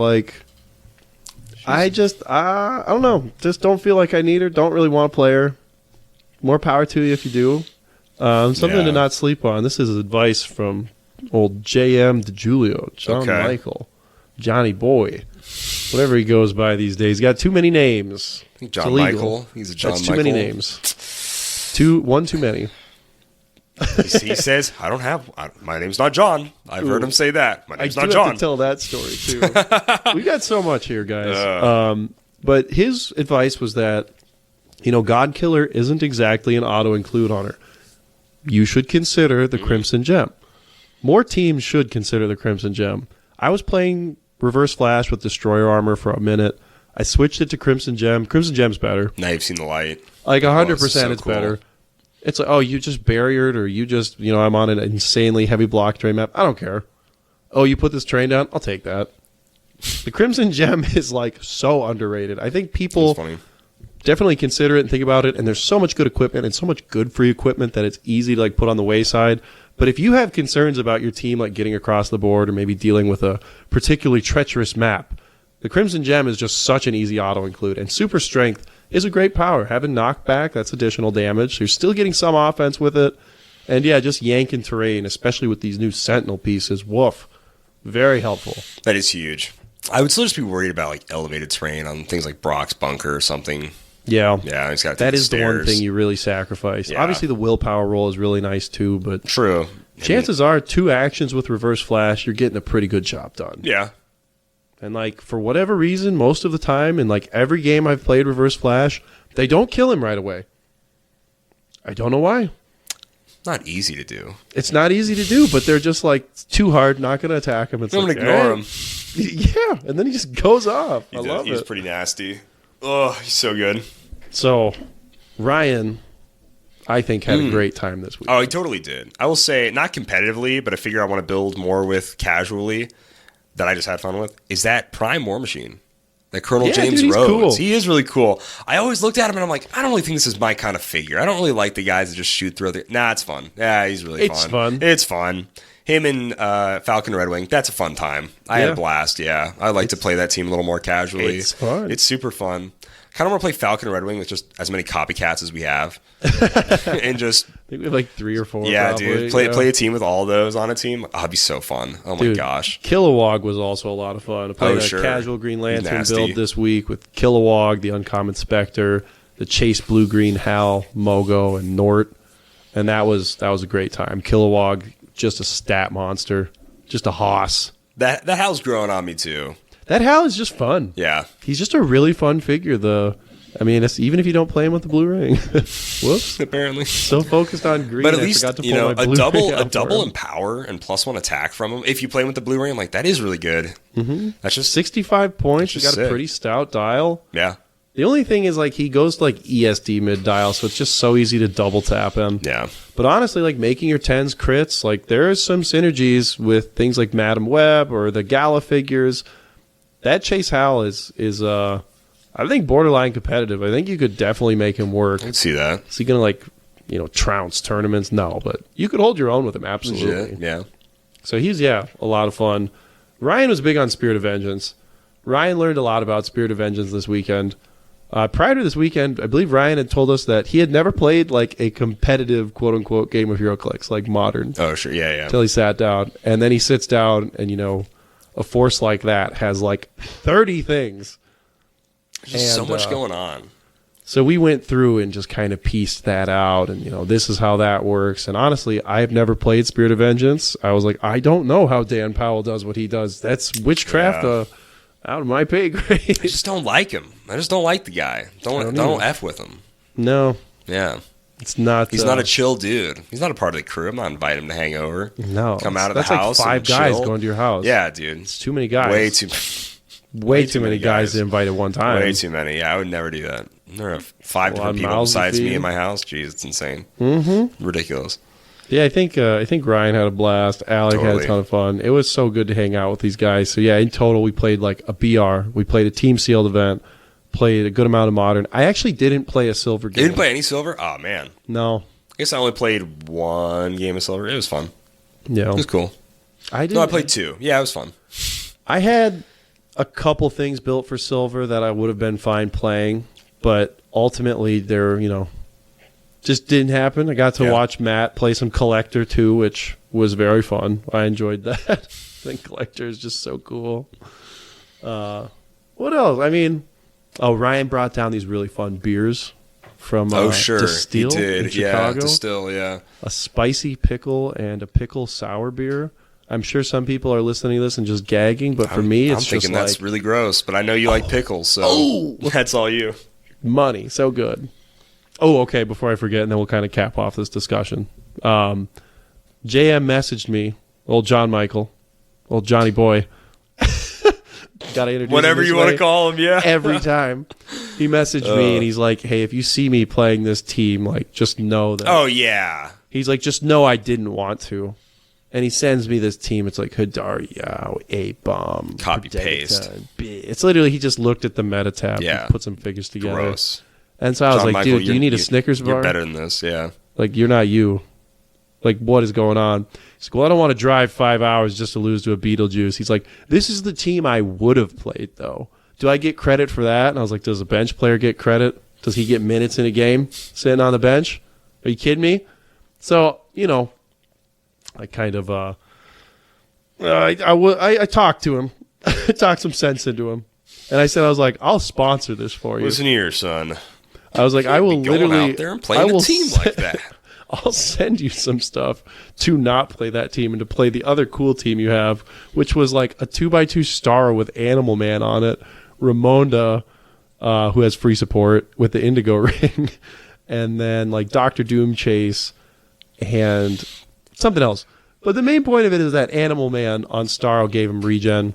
I don't know. Just don't feel like I need her. Don't really want to play her. More power to you if you do. Something to not sleep on. This is advice from old JM DeJulio, John Michael, Johnny Boy, whatever he goes by these days. He's got too many names. I think John Michael. He's a John That's Michael. Too many names. One too many. He says, I don't have, my name's not John. I've heard him say that. My name's not John. I have to tell that story, too. We got so much here, guys. But his advice was that God Killer isn't exactly an auto-include hunter. You should consider the Crimson Gem. More teams should consider the Crimson Gem. I was playing Reverse Flash with Destroyer Armor for a minute. I switched it to Crimson Gem. Crimson Gem's better. Now you've seen the light. Like 100%, so it's cool. better. It's like, oh, you just barriered, or you just, I'm on an insanely heavy block terrain map. I don't care. Oh, you put this terrain down? I'll take that. The Crimson Gem is like so underrated. I think people definitely consider it and think about it, and there's so much good equipment and so much good free equipment that it's easy to like put on the wayside. But if you have concerns about your team like getting across the board or maybe dealing with a particularly treacherous map, the Crimson Gem is just such an easy auto-include. And Super Strength is a great power. Having knockback, that's additional damage. So you're still getting some offense with it. And yeah, just yanking terrain, especially with these new Sentinel pieces. Woof. Very helpful. That is huge. I would still just be worried about like elevated terrain on things like Brock's Bunker or something. Yeah. Yeah, he's got that is the one thing you really sacrifice. Yeah. Obviously, the willpower roll is really nice too, but True. chances are 2 actions with Reverse Flash, you're getting a pretty good job done. Yeah. And like for whatever reason, most of the time in like every game I've played Reverse Flash, they don't kill him right away. I don't know why. Not easy to do. It's not easy to do, but they're just like it's too hard, not going to attack him. It's I'm like, going to ignore him. Yeah, and then he just goes off. I love He's it. pretty nasty. Oh, he's so good. So, Ryan, I think, had a great time this week. Oh, he totally did. I will say, not competitively, but I figure I want to build more with casually that I just had fun with, is that Prime War Machine. That Colonel James dude, he's Rhodes. cool. He is really cool. I always looked at him and I'm like, I don't really think this is my kind of figure. I don't really like the guys that just shoot through the... Nah, it's fun. Yeah, he's really fun. It's fun. It's fun. Him and Falcon Red Wing, that's a fun time. I had a blast, yeah. I like to play that team a little more casually. It's fun. It's super fun. Kind of want to play Falcon Red Wing with just as many copycats as we have. And just... I think we have like 3 or 4. Yeah, probably, dude. Play a team with all those on a team. Oh, it'd be so fun. Oh, my gosh. Kilowog was also a lot of fun. I played a casual Green Lantern build this week with Kilowog, the Uncommon Spectre, the Chase Blue-Green Hal, Mogo, and Nort. And that was a great time. Kilowog, just a stat monster. Just a hoss. That Hal's growing on me, too. That Hal is just fun. Yeah. He's just a really fun figure. It's, even if you don't play him with the blue ring. Whoops. Apparently. So focused on green, but at I least, forgot to pull my blue ring a double in power and +1 attack from him. If you play him with the blue ring, I'm like, that is really good. Mm-hmm. That's just 65 points. You got sick. a pretty stout dial. Yeah. The only thing is, like, he goes to, like, ESD mid-dial, so it's just so easy to double-tap him. Yeah. But honestly, like, making your 10s crits, like, there's some synergies with things like Madam Web or the Gala figures. That Chase Hal is I think, borderline competitive. I think you could definitely make him work. I can see that. Is he going to, like, trounce tournaments? No, but you could hold your own with him, absolutely. Legit, yeah. So he's, a lot of fun. Ryan was big on Spirit of Vengeance. Ryan learned a lot about Spirit of Vengeance this weekend. Prior to this weekend, I believe Ryan had told us that he had never played like a competitive quote-unquote game of HeroClix, like modern. Oh, sure. Yeah. Until he sat down. And then he sits down and, a force like that has like 30 things. There's just so much going on. So we went through and just kind of pieced that out. And, this is how that works. And honestly, I've never played Spirit of Vengeance. I was like, I don't know how Dan Powell does what he does. That's witchcraft out of my pay grade. I just don't like him. I just don't like the guy. Don't F with him. No. Yeah. It's not. He's not a chill dude. He's not a part of the crew. I'm not inviting him to hang over. No. Come out of the that's house. Like 5 and guys chill. going to your house. Yeah, dude. It's too many guys. Way too many guys to invite at one time. Way too many. Yeah, I would never do that. There are 5 different people besides me in my house. Jeez, it's insane. Mm-hmm. Ridiculous. Yeah, I think Ryan had a blast. Alec had a ton of fun. It was so good to hang out with these guys. So yeah, in total we played like a BR. We played a team sealed event. Played a good amount of modern. I actually didn't play a silver game. You didn't play any silver? Oh man. No. I guess I only played 1 game of silver. It was fun. Yeah. It was cool. I played 2. Yeah, it was fun. I had a couple things built for silver that I would have been fine playing, but ultimately they're, just didn't happen. I got to watch Matt play some Collector too, which was very fun. I enjoyed that. I think Collector is just so cool. What else? Ryan brought down these really fun beers from Distill he did. in Chicago. Yeah, Distill, yeah. A spicy pickle and a pickle sour beer. I'm sure some people are listening to this and just gagging, but for me, it's I'm thinking that's really gross. But I know you like pickles, so that's all you. Money, so good. Oh, okay. Before I forget, and then we'll kind of cap off this discussion. JM messaged me, old John Michael, old Johnny Boy. Got to introduce Whatever him this you want way to call him, yeah. every time. He messaged me and he's like, "Hey, if you see me playing this team, like, just know that." Oh, yeah. He's like, "Just know I didn't want to." And he sends me this team. It's like Hidario, A-Bomb, Copy paste. It's literally, he just looked at the meta tab Yeah. and put some figures together. Gross. And so I was John like, Michael, dude, do you need a Snickers bar? You're better than this, yeah. Like, you're not you. Like, what is going on? He's like, well, I don't want to drive 5 hours just to lose to a Beetlejuice. He's like, this is the team I would have played, though. Do I get credit for that? And I was like, does a bench player get credit? Does he get minutes in a game sitting on the bench? Are you kidding me? So, you know, I kind of, I talked to him. I talked some sense into him. And I said, I was like, I'll sponsor this for you. Listen here, son. I was like, I will Going literally out there and playing a team like that. I'll send you some stuff to not play that team and to play the other cool team you have, which was like a 2x2 star with Animal Man on it, Ramonda, who has free support with the Indigo Ring, and then like Dr. Doom Chase and something else. But the main point of it is that Animal Man on Starro gave him regen,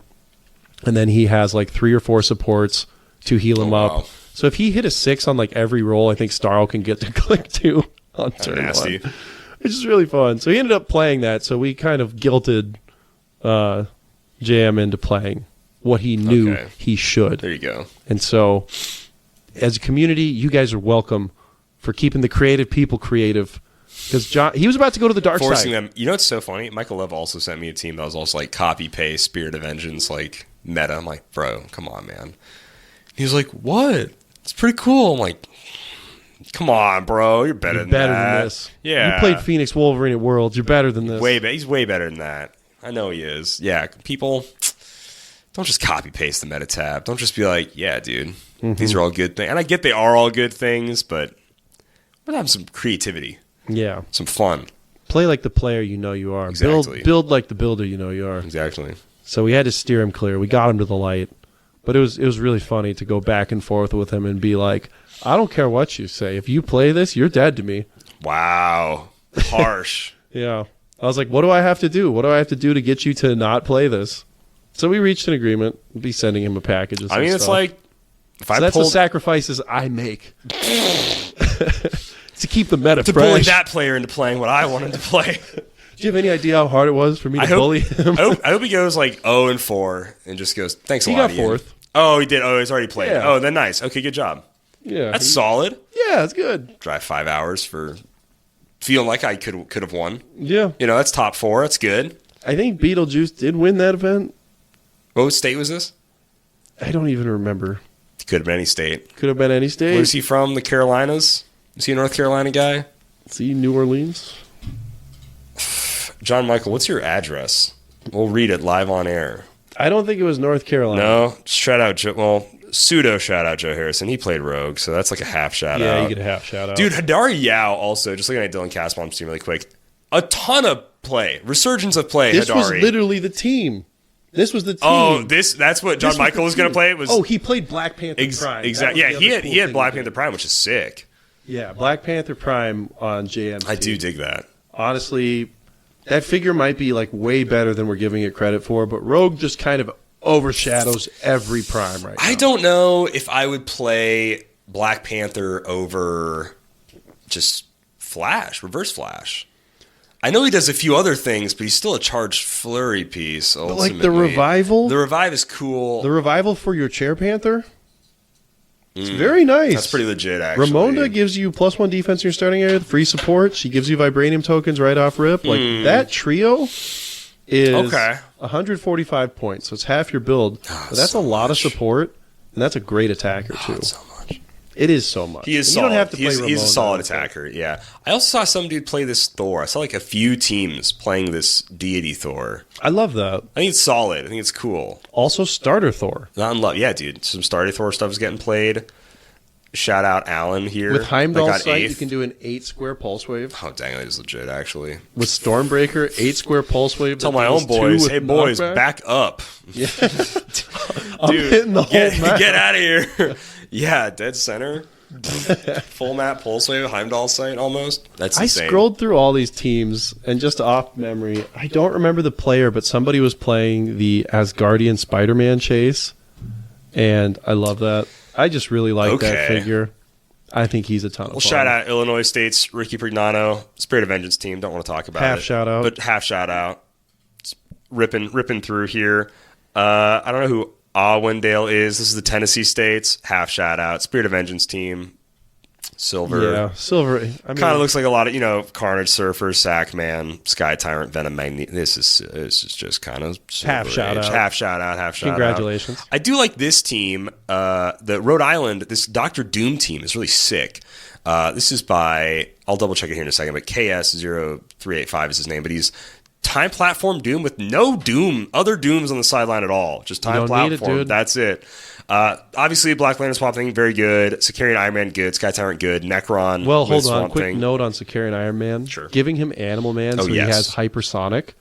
and then he has like 3 or 4 supports to heal him up. Wow. So if he hit a 6 on like every roll, I think Starro can get to click 2 on turn nasty. 1. Which is really fun. So he ended up playing that, so we kind of guilted JM into playing what he knew he should. There you go. And so, as a community, you guys are welcome for keeping the creative people creative. Because John, he was about to go to the dark Forcing side. them. You know what's so funny? Michael Love also sent me a team that was also like copy paste Spirit of Vengeance, like meta. I'm like, bro, come on, man. He was like, what? It's pretty cool. I'm like, come on, bro. You're better than this. Yeah. You played Phoenix Wolverine at Worlds. You're better than this. He's way better than that. I know he is. Yeah, people, don't just copy paste the meta tab. Don't just be like, yeah, dude, these are all good things. And I get they are all good things, but we'll have some creativity. Yeah. Some fun. Play like the player you know you are. Exactly. Build like the builder you know you are. Exactly. So we had to steer him clear. We got him to the light. But it was really funny to go back and forth with him and be like, I don't care what you say. If you play this, you're dead to me. Wow. Harsh. Yeah. I was like, what do I have to do? What do I have to do to get you to not play this? So we reached an agreement. We'll be sending him a package. I mean, it's like, if so I that's pulled the sacrifices I make. To keep the meta to fresh. bully that player into playing what I wanted to play. Do you have any idea how hard it was for me to bully him? I hope he goes like 0-4 and just goes, thanks a He lot, got Ian. 4th. Oh, he did. Oh, he's already played. Yeah. Oh, then nice. Okay, good job. Yeah. That's solid. Yeah, it's good. Drive 5 hours for feeling like I could have won. Yeah. You know, that's top 4. That's good. I think Beetlejuice did win that event. What state was this? I don't even remember. Could have been any state. Could have been any state. Where is he from? The Carolinas? Is he a North Carolina guy? See, New Orleans. John Michael, what's your address? We'll read it live on air. I don't think it was North Carolina. No, shout out Joe. Well, pseudo shout out Joe Harrison. He played Rogue, so that's like a half shout out. Yeah, you get a half shout out. Dude, Hidari Yao also, just looking at Dylan Castbomb's team really quick, a ton of play. Resurgence of play, this Hidari. was literally the team. This was the team. Oh, that's what John Michael was going to play? It was he played Black Panther Prime. Exactly. That Yeah, was the other he cool had thing Black he did. Panther Prime, which is sick. Yeah, Black Panther Prime on JMC. I do dig that. Honestly, that figure might be like way better than we're giving it credit for, but Rogue just kind of overshadows every Prime right now. I don't know if I would play Black Panther over just Flash, Reverse Flash. I know he does a few other things, but he's still a charged flurry piece. But like the revival? The revive is cool. The revival for your Chair Panther? It's very nice. That's pretty legit, actually. Ramonda gives you +1 defense in your starting area, free support. She gives you Vibranium tokens right off rip. Like that trio is 145 points, so it's half your build. But that's so a lot much. of support, and that's a great attacker too. So much. It is so much. He is And solid. You don't have to play he's a Ramonda, solid I think. attacker, yeah. I also saw some dude play this Thor. I saw like a few teams playing this deity Thor. I love that. I think it's solid. I think it's cool. Also, starter Thor. Not in love. Yeah, dude. Some starter Thor stuff is getting played. Shout out Alan here. With Heimdall I got sight, you eighth. can do an 8-square pulse wave. Oh, dang, that is legit, actually. With Stormbreaker, 8-square pulse wave. Tell that my deals own 2 boys, with hey, boys, knockback. back up. I'm Dude, hitting the whole map. Get out of here. Yeah, dead center. Full map pulse wave Heimdall site almost. That's I insane. scrolled through all these teams, and just off memory, I don't remember the player, but somebody was playing the Asgardian Spider-Man chase, and I love that. I just really like that figure. I think he's a ton of fun. Shout out Illinois State's Ricky Prignano, Spirit of Vengeance team. Don't want to talk about Half it. shout out. But half shout out. It's ripping through here. I don't know who Awendale is. This is the Tennessee States. Half shout out. Spirit of Vengeance team. Silver. Yeah, Silver. I mean, Kind of looks like a lot of, Carnage Surfer, Sackman, Sky Tyrant, Venom Magnet. This is just kind of Half shout out. Half shout out. Congratulations. I do like this team. The Rhode Island, this Dr. Doom team is really sick. This is by, I'll double check it here in a second, but KS0385 is his name, but he's Time Platform Doom with no Doom, other Dooms on the sideline at all. Just Time Platform. That's it. Obviously, Black Lantern Swamp Thing, very good. Sicarian Iron Man, good. Sky Tyrant, good. Necron. Well, hold on. Swamp Quick Thing. note on Sicarian Iron Man. Sure. Giving him Animal Man so yes. he has Hypersonic.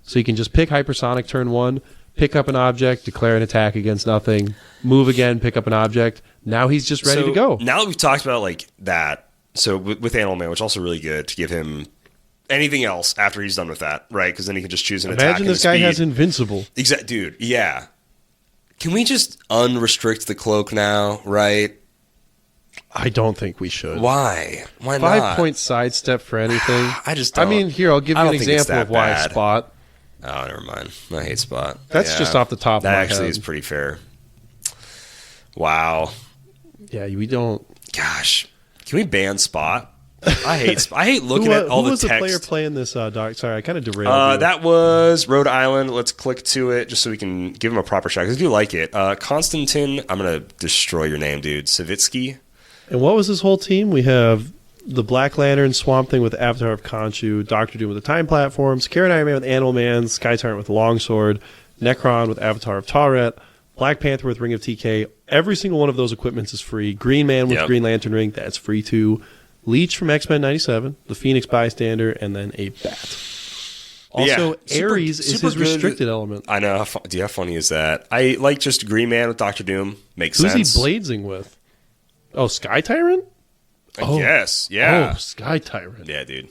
So you can just pick Hypersonic turn 1, pick up an object, declare an attack against nothing, move again, pick up an object. Now he's just ready to go. Now that we've talked about like that, so with Animal Man, which is also really good to give him anything else after he's done with that, right? Because then he can just choose an attack. Imagine this guy has Invincible. Dude, yeah. Can we just unrestrict the cloak now, right? I don't think we should. Why? Why 5 not? point sidestep for anything. I just don't. I mean, here, I'll give you I an don't think it's example that of why bad. Spot. Oh, never mind. I hate Spot. That's just off the top of my head. That actually is pretty fair. Wow. Yeah, we don't. Gosh. Can we ban Spot? I hate looking at all who the was text. the player playing this, Doc? Sorry, I kind of derailed you. That was Rhode Island. Let's click to it just so we can give him a proper shot because I do like it. Konstantin, I'm going to destroy your name, dude. Savitsky. And what was this whole team? We have the Black Lantern, Swamp Thing with Avatar of Khonshu, Doctor Doom with the Time Platform, Sicarian Iron Man with Animal Man, Sky Tyrant with Longsword, Necron with Avatar of Tauret, Black Panther with Ring of TK. Every single one of those equipments is free. Green Man with Green Lantern Ring, that's free too. Leech from X-Men 97, the Phoenix Bystander, and then a bat. Also, Ares is his restricted element. I know. How funny is that? I like just Green Man with Doctor Doom. Makes sense. Who's he bladesing with? Oh, Sky Tyrant? Yes, yeah. Oh, Sky Tyrant. Yeah, dude.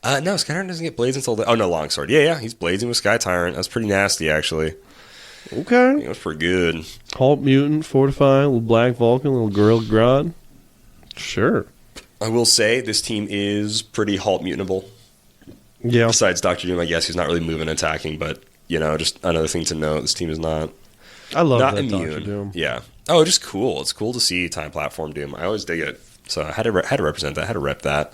No, Sky Tyrant doesn't get blades until... Longsword. Yeah, he's bladesing with Sky Tyrant. That's pretty nasty, actually. Okay. That's pretty good. Halt Mutant, Fortify, little Black Vulcan, little Gorilla Grodd. Sure. I will say this team is pretty Halt Mutantable. Yeah. Besides Doctor Doom, I guess he's not really moving and attacking, but just another thing to note: this team is not. I love not that immune. Dr. Doom. Yeah. Oh, just cool. It's cool to see Time Platform Doom. I always dig it. So I had to represent that. I had to rep that.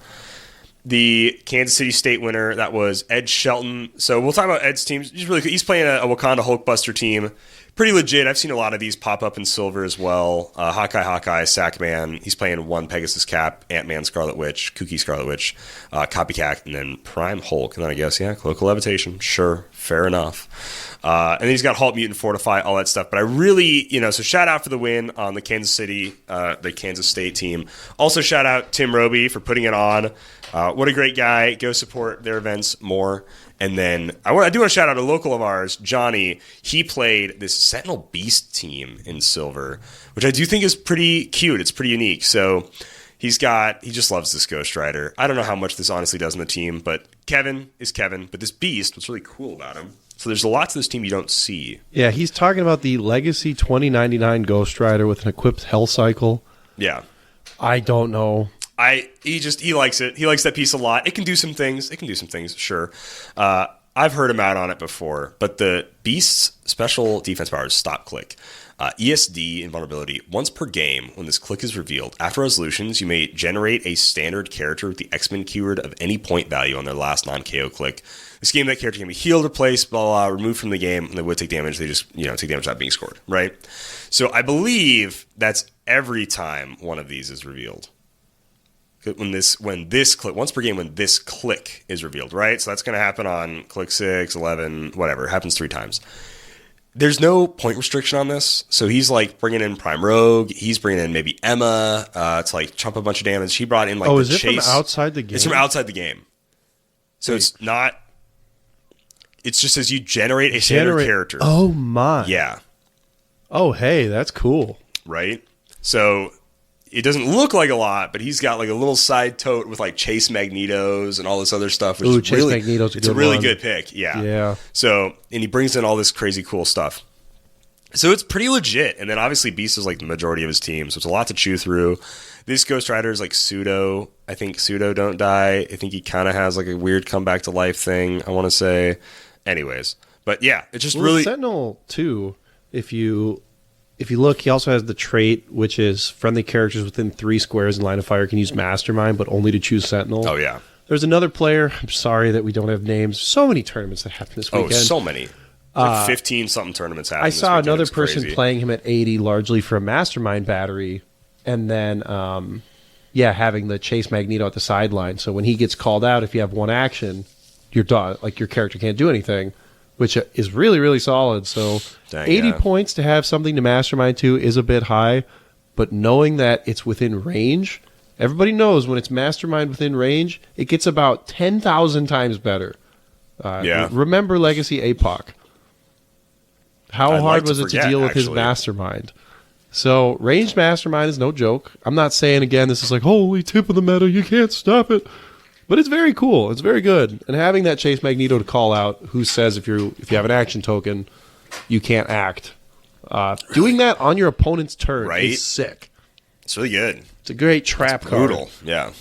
The Kansas City State winner, that was Ed Shelton. So we'll talk about Ed's team. He's playing a Wakanda Hulkbuster team. Pretty legit. I've seen a lot of these pop up in silver as well. Hawkeye, Sackman. He's playing one Pegasus Cap, Ant-Man, Scarlet Witch, Kooky Scarlet Witch, Copycat, and then Prime Hulk. And then I guess, Cloak of Levitation. Sure, fair enough. And then he's got Halt Mutant, Fortify, all that stuff. But I really, so shout out for the win on the Kansas State team. Also shout out Tim Roby for putting it on. What a great guy. Go support their events more. And then I do want to shout out a local of ours, Johnny. He played this Sentinel Beast team in silver, which I do think is pretty cute. It's pretty unique. So he just loves this Ghost Rider. I don't know how much this honestly does in the team, but Kevin is Kevin. But this Beast, what's really cool about him, so there's a lot to this team you don't see. Yeah, he's talking about the Legacy 2099 Ghost Rider with an equipped Hell Cycle. Yeah. I don't know. He likes it. He likes that piece a lot. It can do some things. Sure. I've heard him out on it before, but the Beast's special defense power is stop click. ESD invulnerability. Once per game, when this click is revealed, after resolutions, you may generate a standard character with the X-Men keyword of any point value on their last non-KO click. This game, that character can be healed, replaced, removed from the game, and they would take damage. They just, take damage without being scored, right? So I believe that's every time one of these is revealed. When this click, once per game, when this click is revealed, right? So that's going to happen on click 6, 11, whatever. It happens 3 times. There's no point restriction on this. So he's like bringing in Prime Rogue. He's bringing in maybe Emma to like chump a bunch of damage. He brought in like is it from outside the game? It's from outside the game. So it's not. It just says you generate a standard character. Oh my. Yeah. Oh hey, that's cool. Right. So it doesn't look like a lot, but he's got like a little side tote with like Chase Magnetos and all this other stuff. Which Chase Magneto's it's a really good pick. Yeah. Yeah. So, and he brings in all this crazy cool stuff. So it's pretty legit. And then obviously Beast is like the majority of his team. So it's a lot to chew through. This Ghost Rider is like Pseudo. I think Pseudo don't die. I think he kind of has like a weird comeback to life thing, I want to say. Anyways. But yeah, it's just really... Sentinel, too, if you look, he also has the trait, which is friendly characters within 3 squares in line of fire can use Mastermind, but only to choose Sentinel. Oh, yeah. There's another player. I'm sorry that we don't have names. So many tournaments that happen this weekend. Oh, so many. Like 15-something tournaments happen I saw this weekend. another It's person crazy. playing him at 80 largely for a Mastermind battery, and then, having the Chase Magneto at the sideline. So when he gets called out, if you have one action, you're done. Like, your character can't do anything, which is really, really solid. So Dang, 80 yeah. points to have something to Mastermind to is a bit high, but knowing that it's within range, everybody knows when it's Mastermind within range, it gets about 10,000 times better. Remember Legacy APOC. How I'd hard like was to it to forget, deal with his actually. Mastermind? So ranged Mastermind is no joke. I'm not saying, again, this is like, holy tip of the meta, you can't stop it. But it's very cool. It's very good. And having that Chase Magneto to call out, who says if you have an action token, you can't act. Doing that on your opponent's turn Right? is sick. It's really good. It's a great trap card. Brutal. Yeah.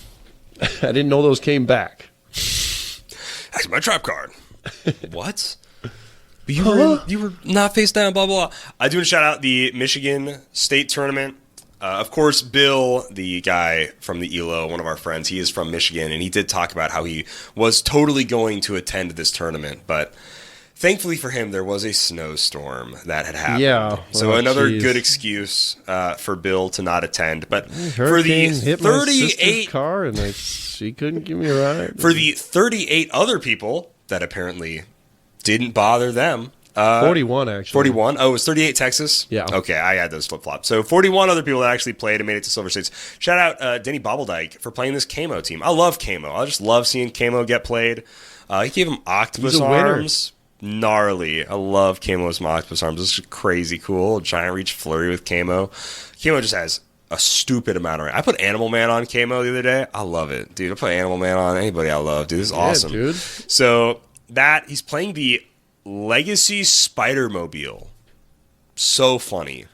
I didn't know those came back. That's my trap card. What? But you were not face down, blah, blah, blah. I do want to shout out the Michigan State Tournament. Of course, Bill, the guy from the ELO, one of our friends, he is from Michigan, and he did talk about how he was totally going to attend this tournament. But thankfully for him, there was a snowstorm that had happened. Yeah. So Oh, another geez. good excuse for Bill to not attend. But for Hurricane the hit my sister's 38 car, and she couldn't give me a ride. for the 38 other people that apparently didn't bother them. 41, actually. 41? Oh, it was 38 Texas? Yeah. Okay, I had those flip-flops. So 41 other people that actually played and made it to Silver States. Shout out Denny Bobbledyke for playing this Camo team. I love Camo. I just love seeing Camo get played. He gave him Octopus He's a winner. Arms. Gnarly. I love Camo's Octopus Arms. This is crazy cool. Giant Reach Flurry with Camo. Camo just has a stupid amount of... I put Animal Man on Camo the other day. I love it. Dude, I put Animal Man on anybody I love. Dude, this is awesome. dude. So he's playing the Legacy Spider-Mobile. So funny.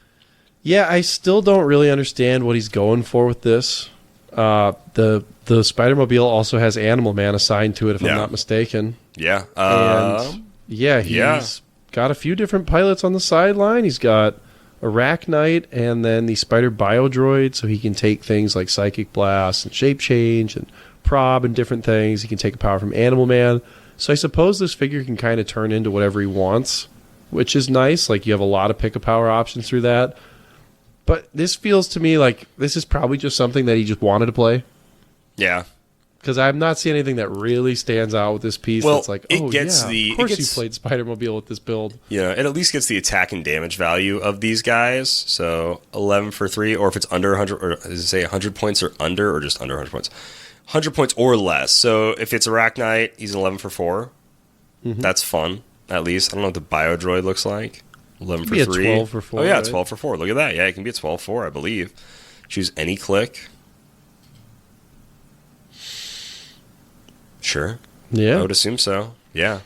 Yeah, I still don't really understand what he's going for with this. The Spider-Mobile also has Animal Man assigned to it, if I'm not mistaken. Yeah. And he's got a few different pilots on the sideline. He's got Arachnite and then the Spider Biodroid, so he can take things like Psychic Blast and Shape Change and Prob and different things. He can take a power from Animal Man. So I suppose this figure can kind of turn into whatever he wants, which is nice. Like, you have a lot of pick-a-power options through that. But this feels to me like this is probably just something that he just wanted to play. Yeah. Because I'm not seeing anything that really stands out with this piece. Well, That's like, it oh, gets yeah, of course you played Spider-Mobile with this build. Yeah, it at least gets the attack and damage value of these guys. So 11 for 3, or if it's under 100, or does it say 100 points or under, or just under 100 points? 100 points or less. So if it's Arachnite, he's 11 for 4. Mm-hmm. That's fun, at least. I don't know what the Biodroid looks like. 11 for Be a 3. 12 for 4. Oh, yeah, right? 12 for 4. Look at that. Yeah, it can be a 12 for 4, I believe. Choose any click. Sure. Yeah. I would assume so. Yeah.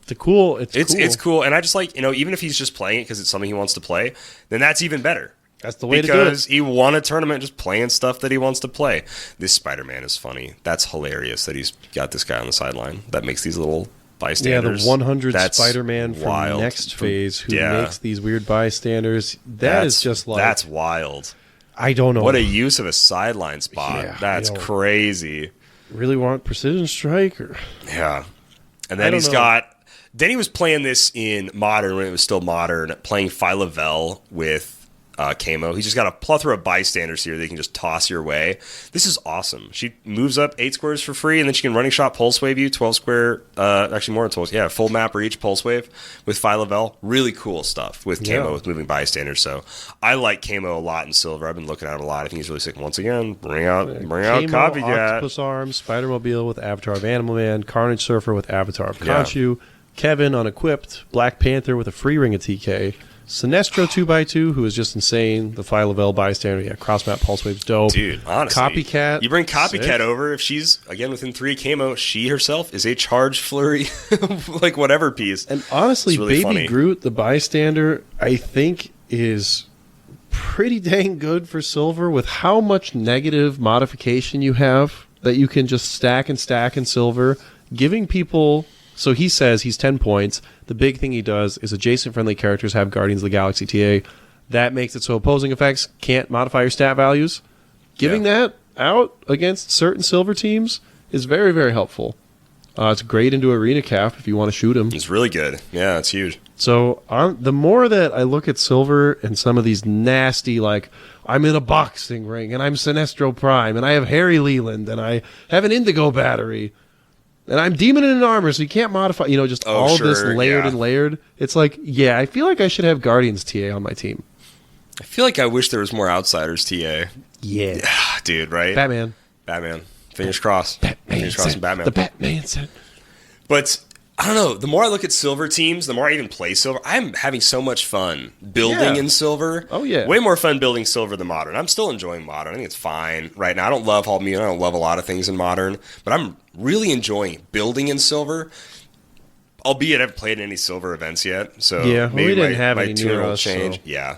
It's cool. It's cool. And I just like, even if he's just playing it because it's something he wants to play, then that's even better. That's the way to do Because it. he won a tournament just playing stuff that he wants to play. This Spider-Man is funny. That's hilarious that he's got this guy on the sideline that makes these little Yeah, bystanders. the 100 That's Spider-Man from wild. Next Phase who Yeah. makes these weird bystanders. That's just like... That's wild. I don't know. What a use of a sideline spot. Yeah, That's I don't- crazy. really want Precision Strike? Or... Yeah. And I then don't he's know. got... Then he was playing this in Modern when it was still Modern, playing Phyla-Vel with Camo. He's just got a plethora of bystanders here that he can just toss your way. This is awesome. She moves up 8 squares for free, and then she can running shot pulse wave you, 12 square, actually more than 12, yeah, full map reach pulse wave with Phyla-Vel. Really cool stuff with Camo, Yeah. with moving bystanders. So I like Camo a lot in Silver. I've been looking at him a lot. I think he's really sick. Once again, bring out Camo, Copycat. Octopus Arms, Spider-Mobile with Avatar of Animal Man, Carnage Surfer with Avatar of Khonshu, Kevin unequipped, Black Panther with a free ring of TK, Sinestro 2x2, who is just insane. The Phyla-Vell bystander. Yeah, cross-map pulse wave's dope. Dude, honestly. Copycat. You bring Copycat sick. over, if she's, again, within 3 camo, she herself is a charge flurry, like whatever piece. And honestly, It's really Baby funny. Groot, the bystander, I think is pretty dang good for silver with how much negative modification you have that you can just stack and stack in silver, giving people... So he says he's 10 points. The big thing he does is adjacent friendly characters have Guardians of the Galaxy TA. That makes it so opposing effects can't modify your stat values. Giving that out against certain silver teams is very, very helpful. It's great into Arena Cap if you want to shoot him. It's really good. Yeah, it's huge. So the more that I look at silver and some of these nasty, like, I'm in a boxing ring and I'm Sinestro Prime and I have Harry Leland and I have an Indigo battery and I'm Demon in armor, so you can't modify, just all sure, this layered yeah. and layered. It's like, yeah, I feel like I should have Guardians TA on my team. I feel like I wish there was more Outsiders TA. Yeah. Dude, right? Batman. Fingers crossed. Fingers crossed set. and Batman. The Batman set. But I don't know. The more I look at silver teams, the more I even play silver. I'm having so much fun building in silver. Oh, yeah. Way more fun building silver than modern. I'm still enjoying modern. I think it's fine right now. I don't love Hall Mutant. I don't love a lot of things in modern. But I'm really enjoying building in silver. Albeit I haven't played in any silver events yet. So Yeah, maybe we didn't my, have my any tune near will us, change. so. Yeah.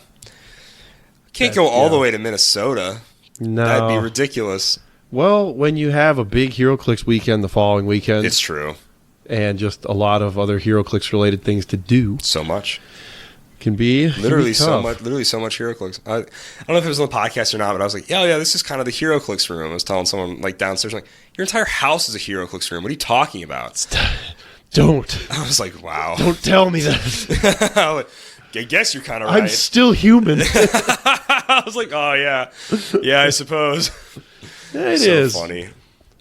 Can't go all the way to Minnesota. No. That'd be ridiculous. Well, when you have a big HeroClix weekend the following weekend. It's true. And just a lot of other HeroClix related things to do. So much. Can be Literally so tough. much. Literally so much HeroClix. I don't know if it was on the podcast or not, but I was like, yeah, this is kind of the HeroClix room. I was telling someone like downstairs, like, your entire house is a HeroClix room. What are you talking about? Don't. I was like, wow. Don't tell me that. I guess you're kind of right. I'm still human. I was like, oh yeah, I suppose. It so is funny,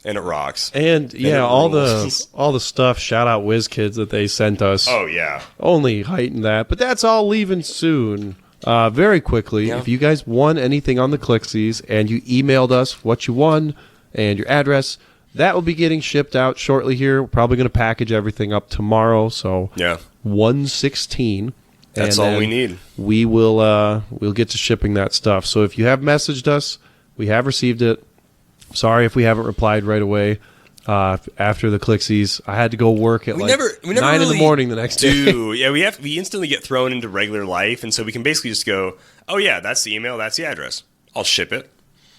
and it rocks. And it all rules. the stuff. Shout out WizKids that they sent us. Oh yeah. Only heighten that, but that's all leaving soon. Very quickly, Yeah. if you guys won anything on the Clixys and you emailed us what you won and your address, that will be getting shipped out shortly here. We're probably going to package everything up tomorrow. So Yeah. 116. That's and all then we need. We will we'll get to shipping that stuff. So if you have messaged us, we have received it. Sorry if we haven't replied right away. After the Clixys, I had to go work at We 9 never in the really morning the next day. Yeah, we instantly get thrown into regular life, and so we can basically just go, oh yeah, that's the email, that's the address. I'll ship it.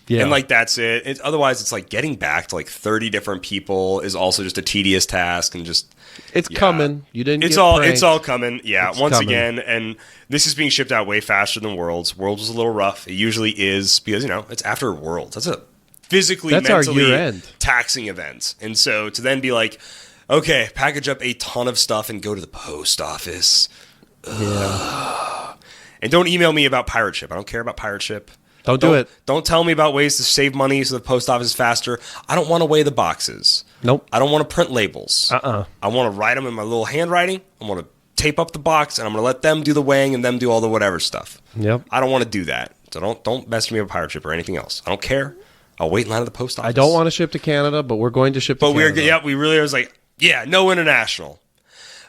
Yeah. And like that's it. Otherwise, it's like getting back to like 30 different people is also just a tedious task, and just It's coming. You didn't. It's get all pranked. it's all coming. Yeah, It's once coming. again, and this is being shipped out way faster than Worlds. Worlds was a little rough. It usually is because it's after Worlds. That's a physically, That's our mentally year-end. taxing event, and so to then be like, okay, package up a ton of stuff and go to the post office. Yeah. And don't email me about pirate ship. I don't care about pirate ship. Don't do it. Don't tell me about ways to save money so the post office is faster. I don't want to weigh the boxes. Nope. I don't want to print labels. Uh-uh. I want to write them in my little handwriting. I want to tape up the box, and I'm going to let them do the weighing and them do all the whatever stuff. Yep. I don't want to do that. So don't mess with me about pirate ship or anything else. I don't care. I'll wait in line at the post office. I don't want to ship to Canada, but we're going to ship to Canada. we really was like, yeah, no international.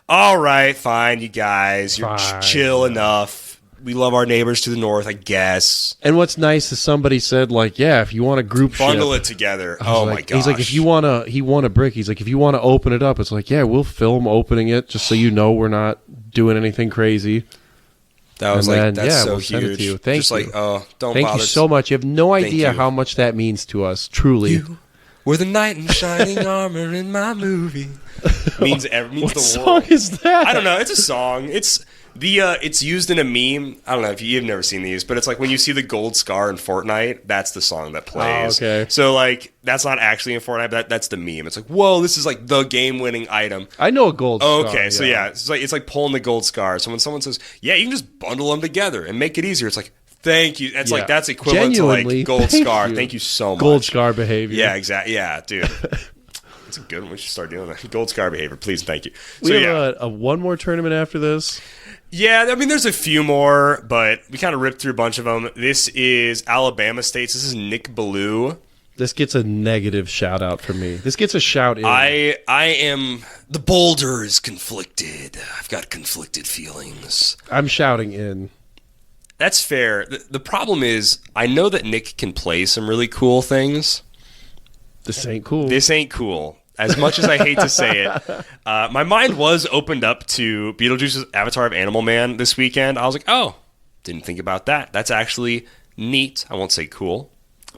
All right, fine, you guys. You're Fine. chill enough. We love our neighbors to the north, I guess. And what's nice is somebody said, like, yeah, if you want a group Bundle ship. it together. I was Oh like- my gosh. He's like, if you want to, he won a brick. He's like, if you want to open it up, it's like, yeah, we'll film opening it just so you know we're not doing anything crazy. That was and like, then, that's yeah, so we'll send it huge. to you. Thank Just you. like, oh, don't Thank bother. you so much. You have no idea you. how much that means to us, truly. You were the knight in shining armor in my movie. means What the song world. is that? I don't know. It's a song. It's used in a meme. I don't know if you've never seen these, but it's like when you see the gold scar in Fortnite, that's the song that plays. Oh, okay. So like that's not actually in Fortnite, but that's the meme. It's like, whoa, this is like the game-winning item. I know a gold Oh, star, okay, so yeah, it's like pulling the gold scar. So when someone says, "Yeah, you can just bundle them together and make it easier," it's like, "Thank you." It's Yeah. like that's equivalent to Genuinely, like gold thank scar. you. Thank you so much. Gold scar behavior. Yeah, exactly. Yeah, dude. That's a good one. We should start doing that. Gold scar behavior, please. And thank you. We So have yeah, a one more tournament after this. yeah. I mean, there's a few more, but we kind of ripped through a bunch of them. This is Alabama States. This is Nick Ballou. This gets a negative shout out from me. This gets a shout in. I am... The boulder is conflicted. I've got conflicted feelings. I'm shouting in. That's fair. The problem is, I know that Nick can play some really cool things. This ain't cool. This ain't cool. As much as I hate to say it. My mind was opened up to Beetlejuice's Avatar of Animal Man this weekend. I was like, oh, didn't think about that. That's actually neat. I won't say cool,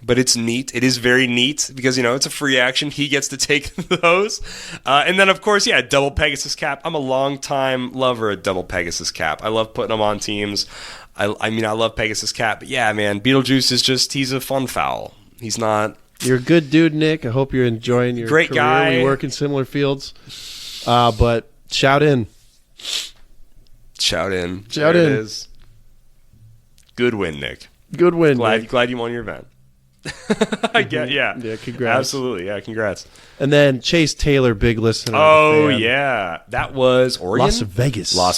but it's neat. It is very neat because, it's a free action. He gets to take those. And then, of course, double Pegasus cap. I'm a long-time lover of double Pegasus cap. I love putting them on teams. I love Pegasus cap. But, yeah, man, Beetlejuice he's a fun foul. He's not... You're a good dude, Nick. I hope you're enjoying your great career. Guy. We work in similar fields. But shout in. Shout in. Shout there in. It is. Good win, Nick. Good win, Nick. Glad you won your event. I get, yeah. Yeah, congrats. Absolutely, yeah, congrats. And then Chase Taylor, big listener. Oh, yeah. That was Oregon? Las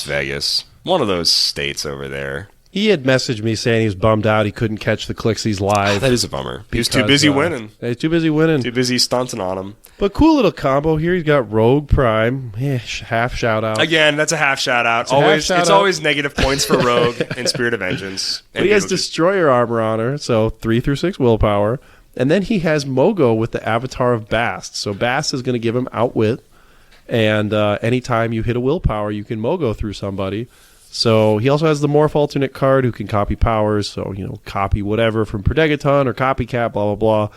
Vegas. One of those states over there. He had messaged me saying he was bummed out he couldn't catch the Clixys live. That is a bummer. He was too busy winning. He's too busy winning. Too busy stunting on him. But cool little combo here. He's got Rogue Prime. Yeah, half shout out. Again, that's a half shout out. It's always negative points for Rogue and Spirit of Vengeance. But he has Destroyer armor on her, so 3 through 6 willpower. And then he has Mogo with the Avatar of Bast. So Bast is going to give him outwit. And anytime you hit a willpower, you can Mogo through somebody. So he also has the Morph alternate card who can copy powers. So, copy whatever from Predegaton or Copycat, blah, blah, blah.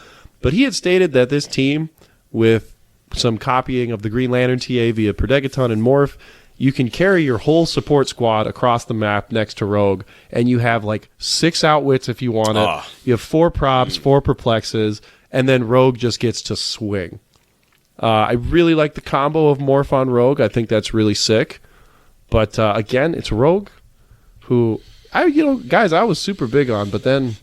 But he had stated that this team, with some copying of the Green Lantern TA via Predegaton and Morph, you can carry your whole support squad across the map next to Rogue. And you have 6 outwits if you want it. You have 4 props, 4 perplexes, and then Rogue just gets to swing. I really like the combo of Morph on Rogue. I think that's really sick. But again, it's Rogue, who I was super big on, but then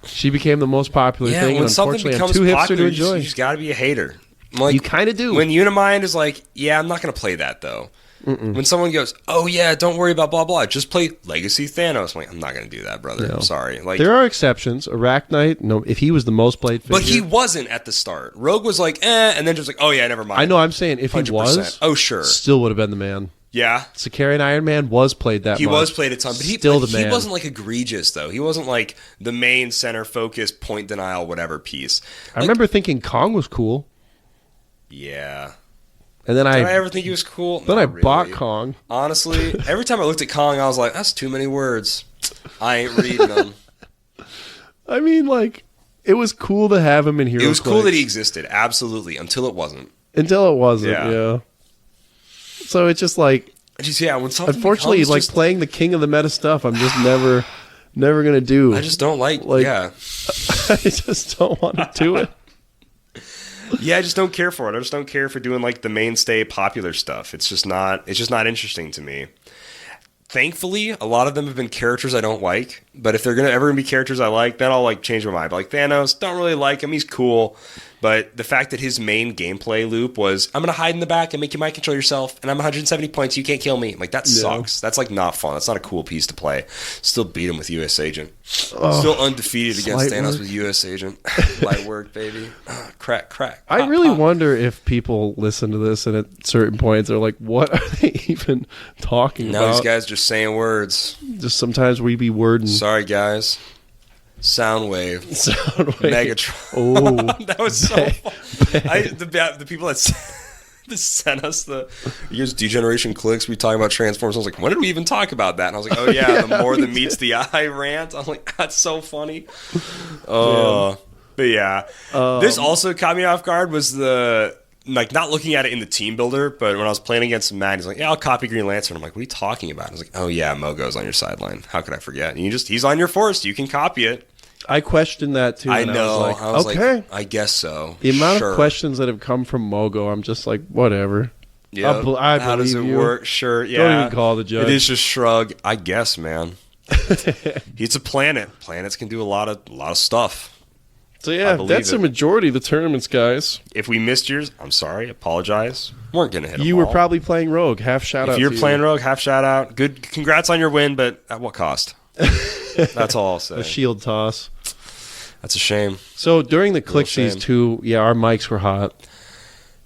she became the most popular thing. When and something unfortunately, becomes I'm too popular, hipster to enjoy. You just got to be a hater. You kind of do. When Unimind is like, I'm not going to play that though. When someone goes, oh yeah, don't worry about blah blah, just play Legacy Thanos. I'm like, I'm not going to do that, brother. No. I'm sorry. There are exceptions. Arachnite, no, if he was the most played figure. But he wasn't at the start. Rogue was like, and then just like, oh yeah, never mind. I know. I'm saying if 100%. He was, oh sure, still would have been the man. Yeah. Sicarian Iron Man was played that much. He was played a ton, but he wasn't egregious though. He wasn't the main center focus, point denial, whatever piece. I remember thinking Kong was cool. Yeah. And then Did I ever think he was cool? Then I bought Kong. Honestly, every time I looked at Kong, I was like, that's too many words. I ain't reading them. I mean, it was cool to have him in HeroClix. It was cool that he existed, absolutely, until it wasn't. Yeah. So it's just when something unfortunately, playing the king of the meta stuff, I'm just never going to do. I just don't yeah. I just don't want to do it. Yeah, I just don't care for it. I just don't care for doing the mainstay popular stuff. It's just not interesting to me. Thankfully, a lot of them have been characters I don't like, but if they're ever gonna be characters I like, then I'll change my mind. But Thanos, don't really like him. He's cool. But the fact that his main gameplay loop was, I'm going to hide in the back and make you mind control yourself, and I'm 170 points, you can't kill me. That sucks. That's not fun. That's not a cool piece to play. Still beat him with US Agent. Still undefeated against Thanos with US Agent. Light work, baby. Crack. I really wonder if people listen to this and at certain points they're like, what are they even talking about? No, these guys just saying words. Just sometimes we be wording. Sorry, guys. Soundwave. Megatron. Oh, that was so fun. The people that sent us here's Degeneration Clicks, we talking about Transformers. I was like, when did we even talk about that? And I was like, oh yeah, the more than meets the eye rant. I'm like, that's so funny. But yeah. This also caught me off guard was not looking at it in the team builder, but when I was playing against Matt, he's like, yeah, I'll copy Green Lantern. I'm like, what are you talking about? I was like, oh yeah, Mogo's on your sideline. How could I forget? And he's on your force. You can copy it. I questioned that too. I know. I was like, I guess so. The amount of questions that have come from Mogo, I'm just like, whatever. Yeah. How does it work? Sure. Yeah. Don't even call the judge. It is just shrug. I guess, man. He's a planet. Planets can do a lot of stuff. So yeah, that's the majority of the tournaments, guys. If we missed yours, I'm sorry. Apologize. Weren't gonna hit them You were probably playing Rogue. Half shout out. If you're playing Rogue, half shout out. Good. Congrats on your win, but at what cost? That's all I'll say. A shield toss. That's a shame. So during the Real shame. Clixys too, yeah, our mics were hot.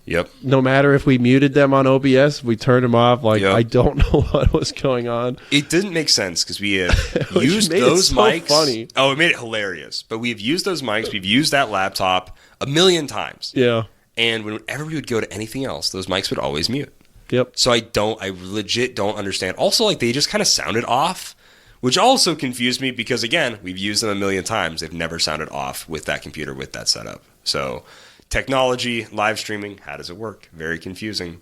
Yep. No matter if we muted them on OBS, we turned them off. Like, Yep. I don't know what was going on. It didn't make sense because we had Which used made it those so mics. funny. Oh, it made it hilarious. But we've used those mics. We've used that laptop a million times. Yeah. And whenever we would go to anything else, those mics would always mute. Yep. So I legit don't understand. Also, like, they just kind of sounded off, which also confused me because, again, we've used them a million times. They've never sounded off with that computer, with that setup. So technology, live streaming, how does it work? Very confusing.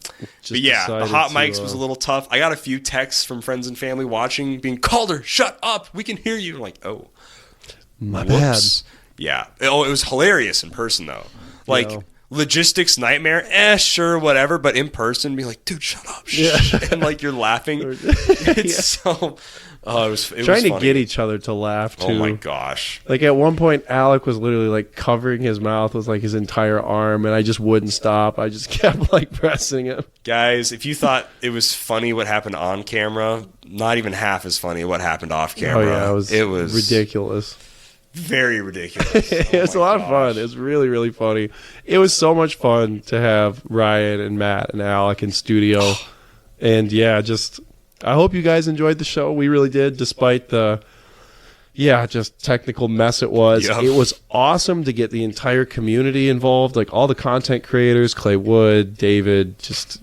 But yeah, the hot mics was a little tough. I got a few texts from friends and family watching, being, Calder, shut up. We can hear you. I'm like, oh, My whoops. Yeah. Oh, it was hilarious in person, though. Like, Yeah. logistics nightmare, sure, whatever. But in person, be like, dude, shut up. Yeah. And like, you're laughing. It's so... Oh, it was Trying to funny. get each other to laugh, too. Oh, my gosh. Like, at one point, Alec was literally, like, covering his mouth with, like, his entire arm, and I just wouldn't stop. I just kept, like, pressing him. Guys, if you thought it was funny what happened on camera, not even half as funny what happened off camera. Oh, yeah, it was ridiculous. Very ridiculous. It was a lot of fun. It was really, really funny. It was so much fun to have Ryan and Matt and Alec in studio. And yeah, just I hope you guys enjoyed the show. We really did, despite the just technical mess it was. Yep. It was awesome to get the entire community involved, like all the content creators, Clay Wood, David, just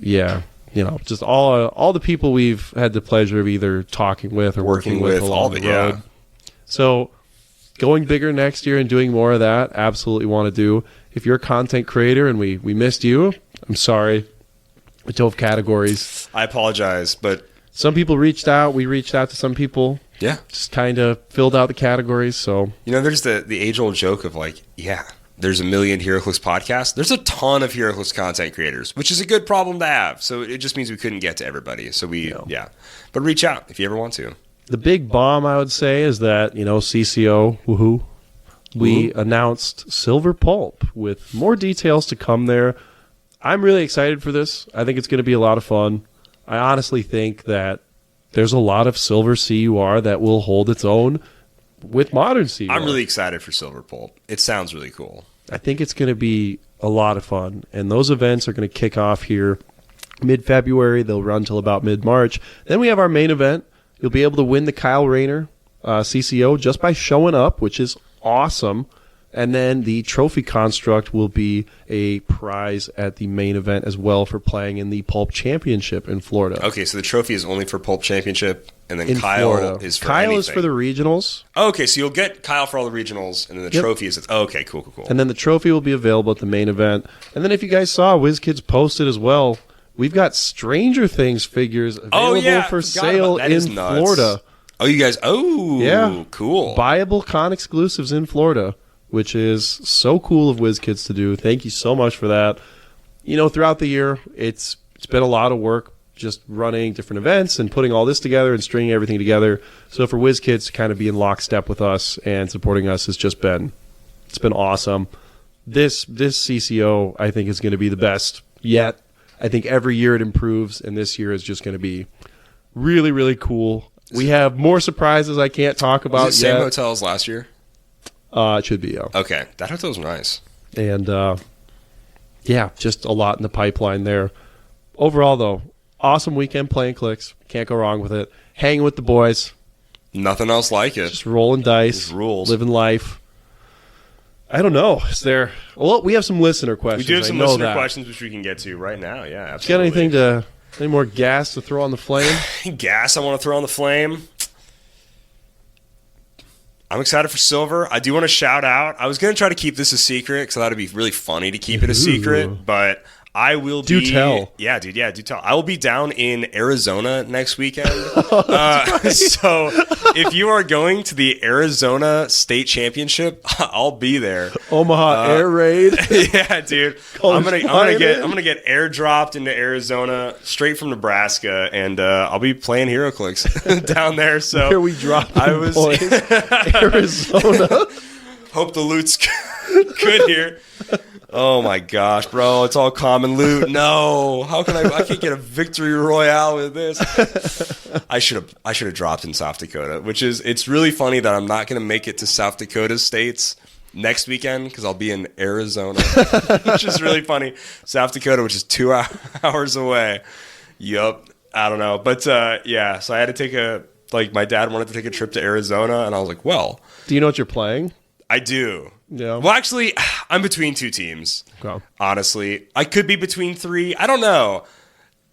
all the people we've had the pleasure of either talking with or working with along the road. Yeah. So going bigger next year and doing more of that, absolutely want to do. If you're a content creator and we missed you, I'm sorry. We don't have categories. I apologize, but Some people reached out. We reached out to some people. yeah. Just kind of filled out the categories. So You know, there's the age-old joke of like, yeah, there's a million HeroClix podcasts. There's a ton of HeroClix content creators, which is a good problem to have. So it just means we couldn't get to everybody. So but reach out if you ever want to. the big bomb, I would say, is that, CCO, woohoo, we announced Silver Pulp with more details to come there. I'm really excited for this. I think it's going to be a lot of fun. I honestly think that there's a lot of Silver CUR that will hold its own with modern CUR. I'm really excited for Silver Pulp. It sounds really cool. I think it's going to be a lot of fun. And those events are going to kick off here mid-February. They'll run till about mid-March. Then we have our main event. You'll be able to win the Kyle Rayner CCO just by showing up, which is awesome. And then the trophy construct will be a prize at the main event as well for playing in the Pulp Championship in Florida. Okay, so the trophy is only for Pulp Championship, and then In Kyle Florida. is for Kyle anything. is for the regionals, Okay, so you'll get Kyle for all the regionals, and then the Yep. trophy is... Okay, cool. and then the trophy will be available at the main event. And then if you guys saw, WizKids posted as well, we've got Stranger Things figures available for sale That is in nuts. Florida. Oh, you guys... Oh, Yeah. cool. Buyable con exclusives in Florida, which is so cool of WizKids to do. Thank you so much for that. Throughout the year, it's been a lot of work just running different events and putting all this together and stringing everything together. So for WizKids to kind of be in lockstep with us and supporting us has just been awesome. This CCO, I think, is going to be the best yet. I think every year it improves, and this year is just going to be really, really cool. We have more surprises I can't talk about Was it same yet. hotel as last year? It should be, yeah. Okay, that hotel's nice. And, just a lot in the pipeline there. Overall, though, awesome weekend playing Clix. Can't go wrong with it. Hanging with the boys. Nothing else like it. Just rolling dice. Just rules. Living life. I don't know. Is there... Well, we have some listener We questions. do have some I know listener that. questions which we can get to right now. Yeah, Got absolutely. any more gas to throw on the flame? Gas I want to throw on the flame. I'm excited for Silver. I do want to shout out. I was going to try to keep this a secret because I thought it'd be really funny to keep it a secret, but I will Do be... tell. Yeah, dude, do tell. I will be down in Arizona next weekend. So if you are going to the Arizona State Championship, I'll be there. Omaha Air Raid. Yeah, dude. I'm College gonna flying get airdropped into Arizona straight from Nebraska, and I'll be playing HeroClix down there. So Here we drop I them, was boys. Arizona. hope the loot's good here. Oh my gosh, bro! It's all common loot. No, how can I can't get a victory royale with this. I should have dropped in South Dakota, it's really funny that I'm not gonna make it to South Dakota states next weekend because I'll be in Arizona, which is really funny. South Dakota, which is 2 hours away. Yup. I don't know. But yeah, so I had to my dad wanted to take a trip to Arizona, and I was like, well. Do you know what you're playing? I do. Yeah. Well, actually, I'm between 2 teams. Okay. Honestly. I could be between 3. I don't know.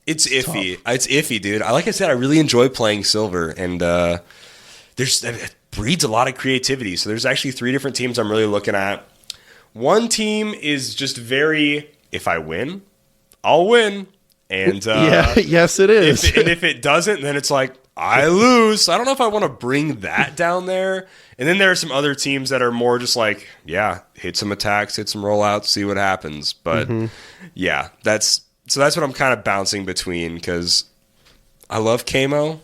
It's iffy. Tough. It's iffy, dude. Like I said, I really enjoy playing Silver, and it breeds a lot of creativity. So there's actually 3 different teams I'm really looking at. One team is just very, if I win, I'll win. And yes, it is. If it doesn't, then it's like, I lose. So I don't know if I want to bring that down there. And then there are some other teams that are more just like, yeah, hit some attacks, hit some rollouts, see what happens. But yeah, that's what I'm kind of bouncing between because I love Kamo.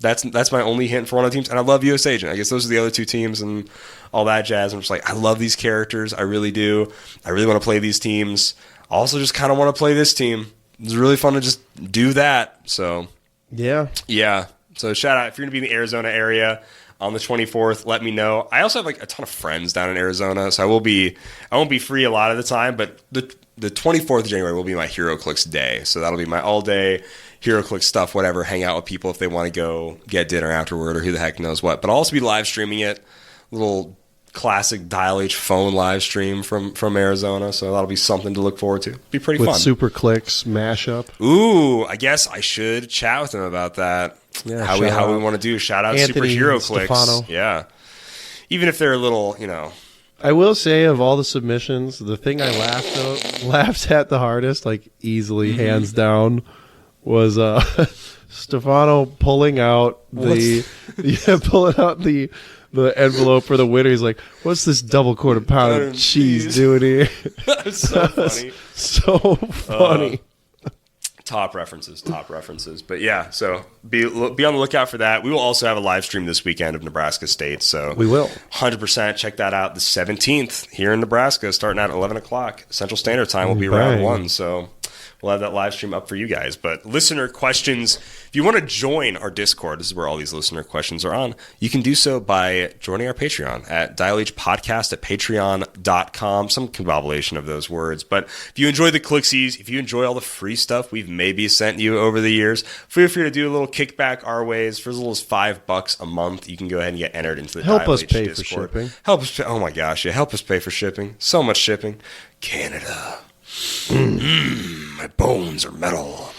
That's my only hint for one of the teams. And I love US Agent. I guess those are the other 2 teams and all that jazz. I'm just like, I love these characters. I really do. I really want to play these teams. I also just kind of want to play this team. It's really fun to just do that. So, yeah. So shout out if you're going to be in the Arizona area on the 24th, let me know. I also have like a ton of friends down in Arizona, so I won't be free a lot of the time, but the 24th of January will be my HeroClix day. So that'll be my all day HeroClix stuff, whatever, hang out with people if they want to go get dinner afterward or who the heck knows what. But I'll also be live streaming it, little classic Dial H phone live stream from Arizona, so that'll be something to look forward to. Be pretty fun. With HeroClix mashup. Ooh, I guess I should chat with him about that. Yeah, how we want to do. Shout out Anthony, Super HeroClix. Stefano. Yeah. Even if they're a little, I will say of all the submissions, the thing I laughed at the hardest, like easily hands down, was Stefano pulling out the envelope for the winner. He's like, "What's this double quarter pound of cheese doing here?" That's so funny. So funny. Top references. But yeah, so be on the lookout for that. We will also have a live stream this weekend of Nebraska State. So we will 100% check that out. The 17th here in Nebraska, starting at 11 o'clock Central Standard Time. Will be round 1. So we'll have that live stream up for you guys. But listener questions, if you want to join our Discord, this is where all these listener questions are on, you can do so by joining our Patreon at Dial H Podcast at patreon.com. Some convolvulation of those words. But if you enjoy the Clixys, if you enjoy all the free stuff we've maybe sent you over the years, feel free to do a little kickback our ways. For as little as $5 a month, you can go ahead and get entered into the Help Dial us H pay Discord. for shipping. Help us pay. Oh my gosh, yeah. Help us pay for shipping. So much shipping. Canada. My bones are metal.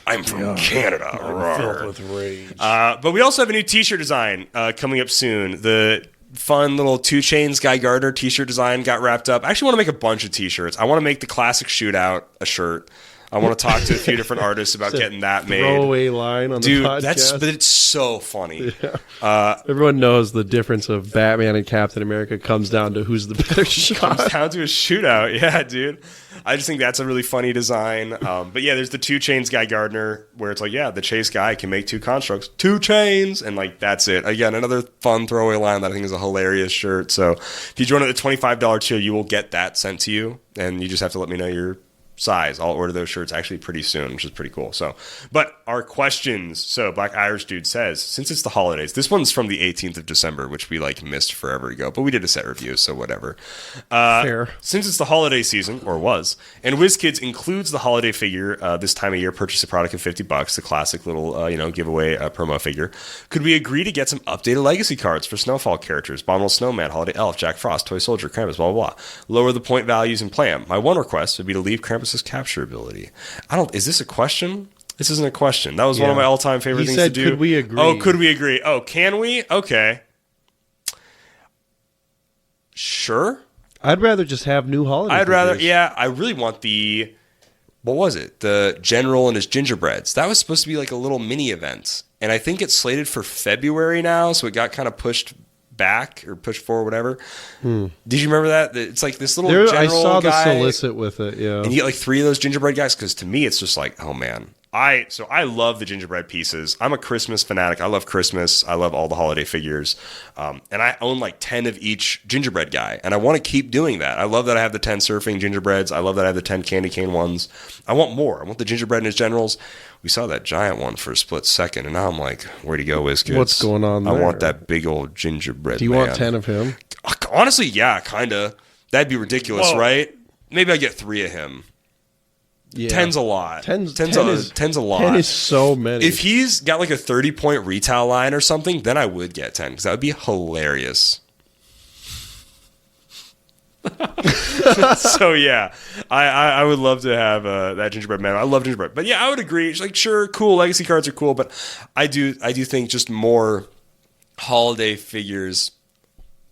I'm from Canada. Filled with rage. But we also have a new t-shirt design coming up soon. The fun little 2 Chainz Guy Gardner t-shirt design got wrapped up. I actually want to make a bunch of t-shirts. I want to make the classic shootout a shirt. I want to talk to a few different artists about getting that made. Throwaway line on the podcast. But it's so funny. Yeah. Everyone knows the difference of Batman and Captain America comes down to who's the better shot. Comes down to a shootout. Yeah, dude. I just think that's a really funny design. But yeah, there's the 2 Chainz Guy Gardner where it's like, yeah, the Chase guy can make 2 constructs. 2 chains. And like, that's it. Again, another fun throwaway line that I think is a hilarious shirt. So if you join at the $25 tier, you will get that sent to you. And you just have to let me know your size. I'll order those shirts actually pretty soon, which is pretty cool. So, but our questions. So Black Irish Dude says, since it's the holidays, this one's from the 18th of December, which we like missed forever ago, but we did a set review, so whatever. Fair. Since it's the holiday season, or was, and WizKids includes the holiday figure this time of year, purchase a product of $50, the classic little giveaway promo figure. Could we agree to get some updated legacy cards for Snowfall characters, Abominable Snowman, Holiday Elf, Jack Frost, Toy Soldier, Krampus, blah blah blah? Lower the point values and play them. My one request would be to leave Krampus's capture ability. Is this a question? This isn't a question. That was one of my all-time favorite things to do. Could we agree? Oh, could we agree? Oh, can we? Okay. Sure. I'd rather just have new holiday figures. I really want the, what was it? The General and his gingerbreads. That was supposed to be like a little mini event. And I think it's slated for February now, so it got kind of pushed back or pushed forward, whatever. Did you remember that? It's like this little general I saw guy, the solicit with it, yeah. And you get like 3 of those gingerbread guys, because to me it's just like, oh man. I love the gingerbread pieces. I'm a Christmas fanatic. I love Christmas. I love all the holiday figures. And I own like 10 of each gingerbread guy. And I want to keep doing that. I love that I have the 10 surfing gingerbreads. I love that I have the 10 candy cane ones. I want more. I want the gingerbread and his generals. We saw that giant one for a split second. And now I'm like, where'd he go, WizKids? What's going on there? I want that big old gingerbread Do you want 10 of him? Honestly, yeah, kind of. That'd be ridiculous, right? Maybe I get 3 of him. Yeah. 10's a lot. 10's a lot. 10 is so many. If he's got like a 30-point retail line or something, then I would get 10 because that would be hilarious. So yeah, I would love to have that gingerbread man. I love gingerbread, but yeah, I would agree. It's like, sure, cool, legacy cards are cool, but I do think just more holiday figures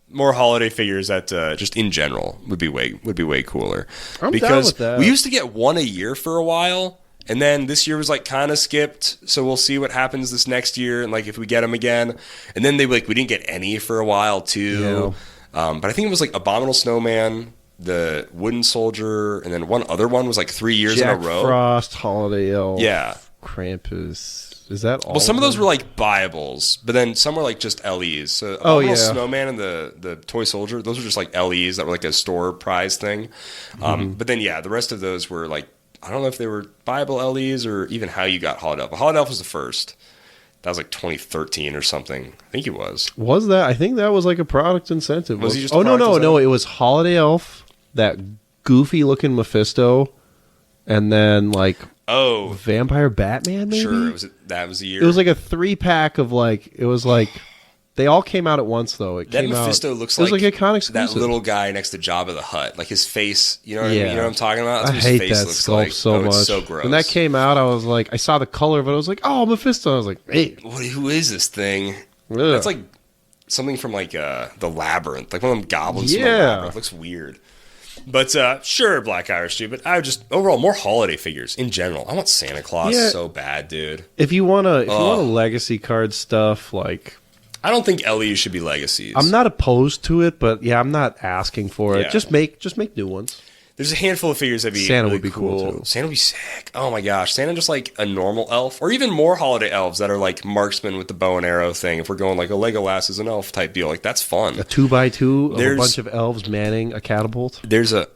that just in general would be way cooler. I'm because down with that. we used to get one a year for a while, and then this year was like kind of skipped. So we'll see what happens this next year, and like if we get them again, and then we didn't get any for a while too. Yeah. But I think it was like Abominable Snowman, the Wooden Soldier, and then one other one was like 3 years Jack in a row. Frost, Holiday Elf, Yeah. Krampus. Is that all? Well, some of those them? were like buyables, but then some were like just LEs. So Abominable Snowman and the Toy Soldier, those were just like LEs that were like a store prize thing. But then, yeah, the rest of those were like, I don't know if they were buyable LEs or even how you got Holiday Elf. But Holiday Elf was the first. That was like 2013 or something. I think it was. Was that? I think that was like a product incentive. Was he just a no, product no. incentive? It was Holiday Elf, that goofy looking Mephisto, and then like Vampire Batman. Maybe Sure. That was the year. it was like a 3-pack of like it was like they all came out at once though. It that came Mephisto out, looks it was like like a con that exclusive. little guy next to Jabba the Hutt. Like his face, you know what I mean? Yeah. You know what I'm talking about? That's I what hate his face that looks sculpt like. so much. It's so gross. When that came out, I was like, I saw the color of it. I was like, oh, Mephisto. I was like, hey, Who is this thing? ugh. That's like something from like the Labyrinth, like one of them goblins from the Yeah. Labyrinth. Looks weird. But sure, Black Irish too. But I would just overall more holiday figures in general. I want Santa Claus so bad, dude. If you want to legacy card stuff, like I don't think LEs should be legacies. I'm not opposed to it, but yeah, I'm not asking for it. Yeah. Just make new ones. There's a handful of figures that'd be Santa really would be cool, too. Santa would be sick. Oh my gosh, Santa just like a normal elf, or even more holiday elves that are like marksmen with the bow and arrow thing. If we're going like a Legolas is an elf type deal, like that's fun. A 2x2 of a There's- bunch of elves manning a catapult. That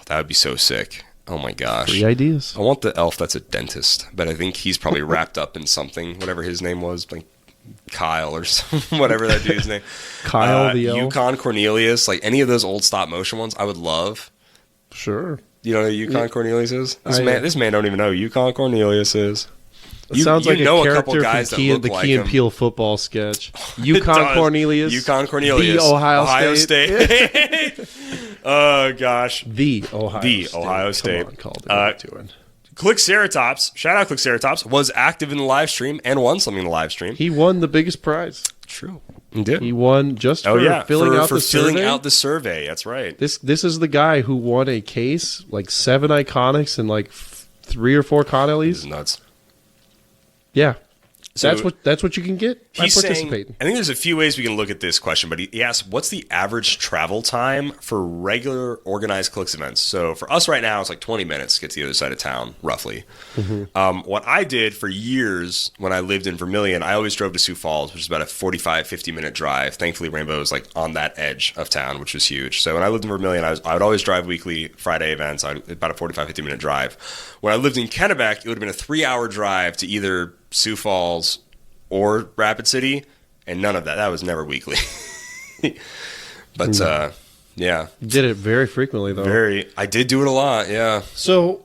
would be so sick. Oh my gosh. 3 ideas. I want the elf that's a dentist, but I think he's probably wrapped up in something, whatever his name was, like Kyle or whatever that dude's name. Kyle the elf. Yukon Cornelius, like any of those old stop motion ones, I would love. Sure. You know who Yukon Cornelius is? This man don't even know who Yukon Cornelius is. It sounds like know a a couple character guys from that look the like Key and him. Peele football sketch. It Yukon does. Cornelius. Yukon Cornelius. The Ohio State. Oh gosh. The Ohio State. State. Come on, Calder. Doing. Clixeratops, shout out Clixeratops, was active in the live stream and won something in the live stream. He won the biggest prize. True. He did. He won just for filling out the filling survey. out the survey. That's right. This is the guy who won a case, like 7 Iconics and like 3 or 4 This Connellys. is nuts. Yeah. So that's what you can get by He's saying, participating. I think there's a few ways we can look at this question, but he asked, what's the average travel time for regular organized Clix events? So for us right now, it's like 20 minutes to get to the other side of town, roughly. What I did for years when I lived in Vermilion, I always drove to Sioux Falls, which is about a 45, 50-minute drive. Thankfully, Rainbow is like on that edge of town, which was huge. So when I lived in Vermilion, I would always drive weekly Friday events, about a 45, 50-minute drive. When I lived in Kennebec, it would have been a 3-hour drive to either Sioux Falls or Rapid City, and none of that. That was never weekly. But yeah, You did it very frequently though. I did do it a lot. Yeah. So,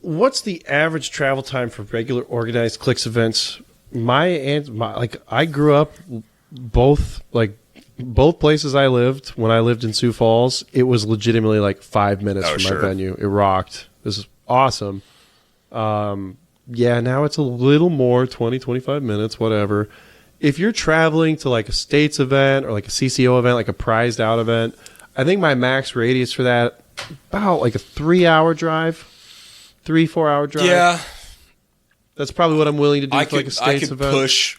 what's the average travel time for regular organized Clix events? I grew up both places I lived. When I lived in Sioux Falls, it was legitimately like 5 minutes from sure. my venue. It rocked. This is awesome. Yeah, now it's a little more, 20, 25 minutes, whatever. If you're traveling to like a states event or like a CCO event, like a prized out event, I think my max radius for that about like a 3-hour drive, 3-4 hour drive. Yeah. That's probably what I'm willing to do I for like a could states event. push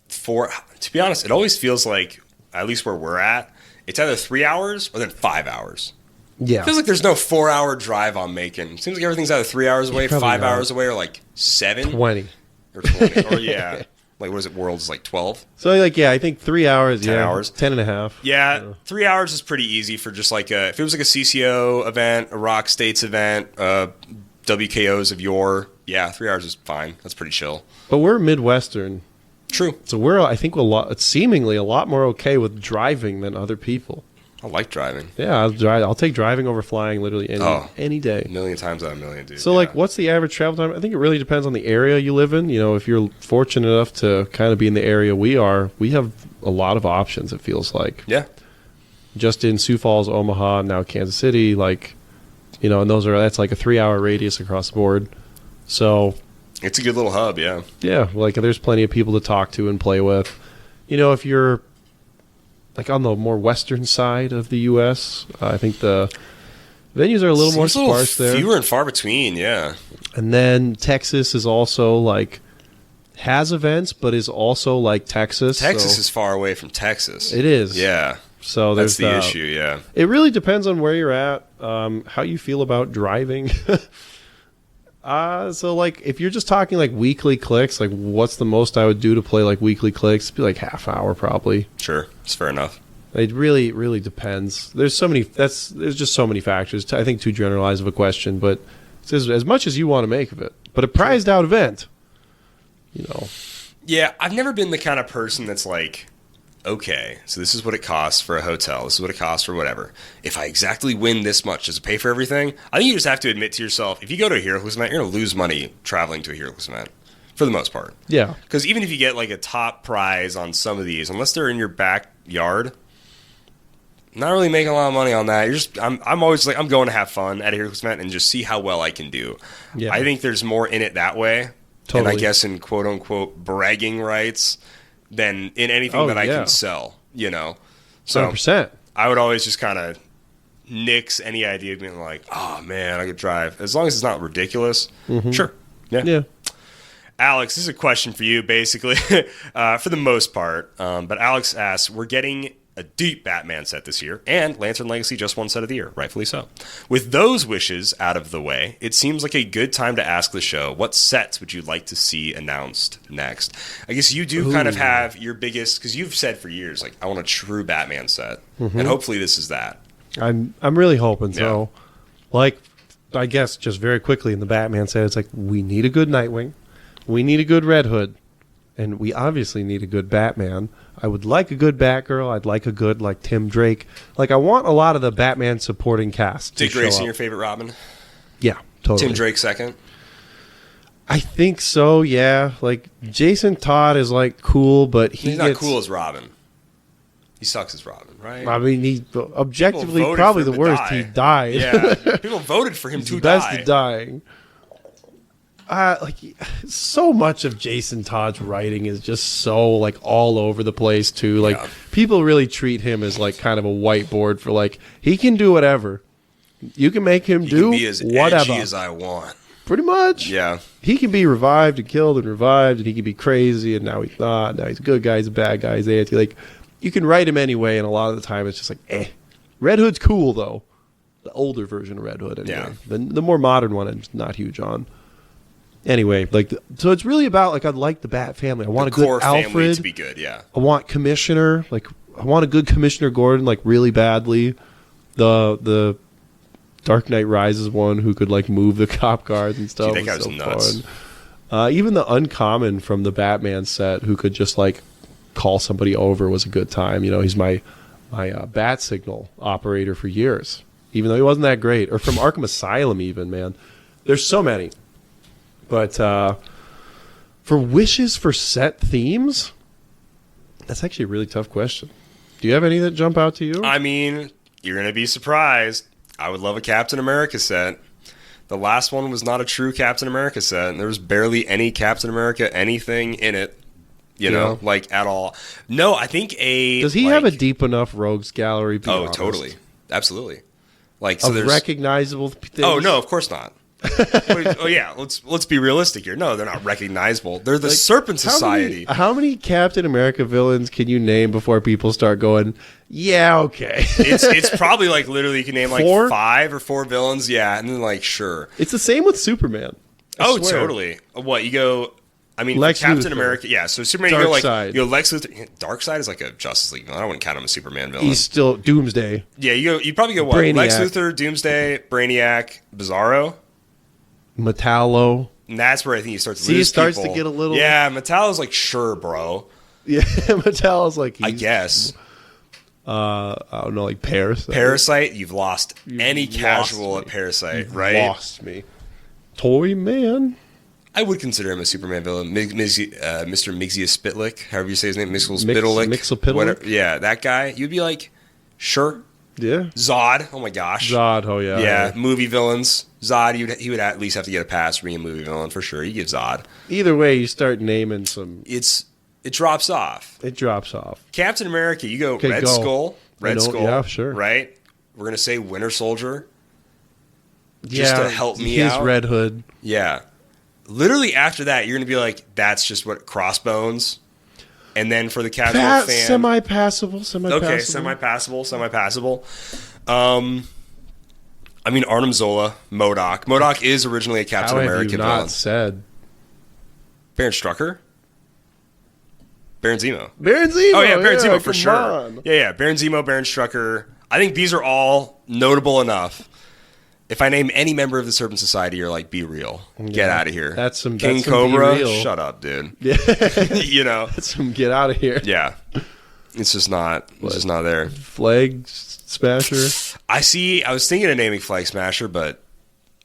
for, to be honest, it always feels like, at least where we're at, it's either 3 hours or then 5 hours. Yeah. It feels like there's no 4-hour drive I'm making. Seems like everything's either 3 hours away, Probably 5 not. hours away, or like 7. 20. Or 20. Or yeah. Like, what is it? World's like 12? So like, yeah, I think 3 hours. 10 hours. 10 and a half. Yeah, 3 hours is pretty easy for just like if it was like a CCO event, a Rock States event, WKOs of yore. Yeah, 3 hours is fine. That's pretty chill. But we're Midwestern. True. So we're, I think, seemingly a lot more okay with driving than other people. I like driving. Yeah, I'll take driving over flying literally any day. A million times out of a million, dude. So, like, what's the average travel time? I think it really depends on the area you live in. You know, if you're fortunate enough to kind of be in the area we are, we have a lot of options, it feels like. Yeah. Just in Sioux Falls, Omaha, now Kansas City, like, you know, and that's like a 3-hour radius across the board. So it's a good little hub, yeah. Yeah, like, there's plenty of people to talk to and play with. You know, if you're like on the more western side of the U.S., I think the venues are a little more sparse there. Fewer and far between, yeah. And then Texas is also like has events, but is also like Texas. Texas is far away from Texas. It is. Yeah. So that's the issue, yeah. It really depends on where you're at, how you feel about driving. So, like, if you're just talking, like, weekly clicks, like, what's the most I would do to play, like, weekly clicks? It'd be, like, half hour, probably. Sure. It's fair enough. It really, really depends. There's just so many factors. I think too generalized of a question, but it's as much as you want to make of it. But a prized out event, you know. Yeah, I've never been the kind of person that's like, okay, so this is what it costs for a hotel. This is what it costs for whatever. If I exactly win this much, does it pay for everything? I think you just have to admit to yourself, if you go to a HeroClix event, you're going to lose money traveling to a HeroClix event, for the most part. Yeah. Because even if you get like a top prize on some of these, unless they're in your backyard, not really making a lot of money on that. I'm always like, I'm going to have fun at a HeroClix event and just see how well I can do. Yeah. I think there's more in it that way. Totally. And I guess in quote unquote bragging rights than in anything that I can sell, you know? So 100%. I would always just kind of nix any idea of being like, oh man, I could drive. As long as it's not ridiculous. Mm-hmm. Sure. Yeah. Yeah. Alex, this is a question for you, basically, for the most part. But Alex asks, we're getting a deep Batman set this year, and Lantern Legacy just won set of the year, rightfully so. With those wishes out of the way, it seems like a good time to ask the show, what sets would you like to see announced next? I guess you do kind of have your biggest, because you've said for years, like, I want a true Batman set, and hopefully this is that. I'm really hoping so. Like, I guess just very quickly in the Batman set, it's like, we need a good Nightwing, we need a good Red Hood, and we obviously need a good Batman. I would like a good Batgirl. I'd like a good, like, Tim Drake. Like, I want a lot of the Batman supporting cast to Dick Grayson, your favorite Robin? Yeah, totally. Tim Drake second? I think so, yeah. Like, Jason Todd is, like, cool, but he's not cool as Robin. He sucks as Robin, right? I mean, he's objectively probably the worst. He died. Yeah, people voted for him he's to the best die. at dying. Like, so much of Jason Todd's writing is just so, like, all over the place too. Like, people really treat him as, like, kind of a whiteboard for, like, he can do whatever. You can make him do can be as whatever edgy as I want. Pretty much. Yeah. He can be revived and killed and revived, and he can be crazy, and now he's not. Now he's a good guy, he's a bad guy, he's anti. Like, you can write him anyway, and a lot of the time it's just like, eh. Red Hood's cool though. The older version of Red Hood, anyway. Yeah. The more modern one, I'm not huge on. Anyway, like, so it's really about, like, I'd like the Bat family. I want a good Alfred. Family to be good, yeah. I want Commissioner. Like, I want a good Commissioner Gordon, like, really badly. The Dark Knight Rises one who could, like, move the cop cars and stuff. That guy was nuts. Fun. Even the Uncommon from the Batman set who could just, like, call somebody over was a good time. You know, he's my bat signal operator for years, even though he wasn't that great. Or from Arkham Asylum even, man. There's so many. But for wishes for set themes, that's actually a really tough question. Do you have any that jump out to you? I mean, you're going to be surprised. I would love a Captain America set. The last one was not a true Captain America set, and there was barely any Captain America anything in it, you know, like, at all. No, I think Does he have a deep enough rogues gallery? Oh, totally. Absolutely. Like, so there's recognizable things? Oh, no, of course not. Oh yeah, let's be realistic here. No, they're not recognizable. They're the Serpent Society. How many Captain America villains can you name before people start going, yeah, okay? it's probably like literally you can name like 4? 5 or 4 villains, yeah, and then like sure. It's the same with Superman. I swear. Totally. What you go? I mean, Lex Captain Luthor. America, yeah. So Superman, you go Lex Luthor. Darkseid is like a Justice League villain. I wouldn't count him a Superman villain. He's still Doomsday. Yeah, you probably go what? Brainiac. Lex Luthor, Doomsday, Brainiac, Bizarro. Metallo. And that's where I think he starts to lose starts people. to get a little... Yeah, Metallo's like, sure, bro. Yeah, Metallo's like... I guess. I don't know, like Parasite. Parasite, you've lost any lost casual me. at Parasite, You've right? lost me. Toy Man. I would consider him a Superman villain. Mr. Mixius Spitlick, however you say his name, Mixel Mixelpitlick? Yeah, that guy. You'd be like, sure. Yeah. Zod. Oh my gosh. Zod. Oh yeah. Yeah, movie villains. Zod, he would at least have to get a pass for being a movie villain for sure. You give Zod. Either way, you start naming some. It drops off. It drops off. Captain America, you go Okay, Red go. Skull. Red Skull. Yeah, sure. Right? We're going to say Winter Soldier. Just to help me his out. Red Hood. Yeah. Literally after that, you're going to be like, that's just what Crossbones. And then for the casual fan. Semi-passable. Okay, semi-passable. I mean, Arnim Zola, MODOK. MODOK is originally a Captain How America have you villain. not said? Baron Strucker? Baron Zemo. Baron Zemo. Oh, yeah, Baron Zemo for come sure. on. Yeah, Baron Zemo, Baron Strucker. I think these are all notable enough. If I name any member of the Serpent Society, you're like, be real. Get out of here. That's some King that's some Cobra, be real. shut up, dude. Yeah. You know? That's some get out of here. Yeah. It's just not there. Flag Smasher. I was thinking of naming Flag Smasher, but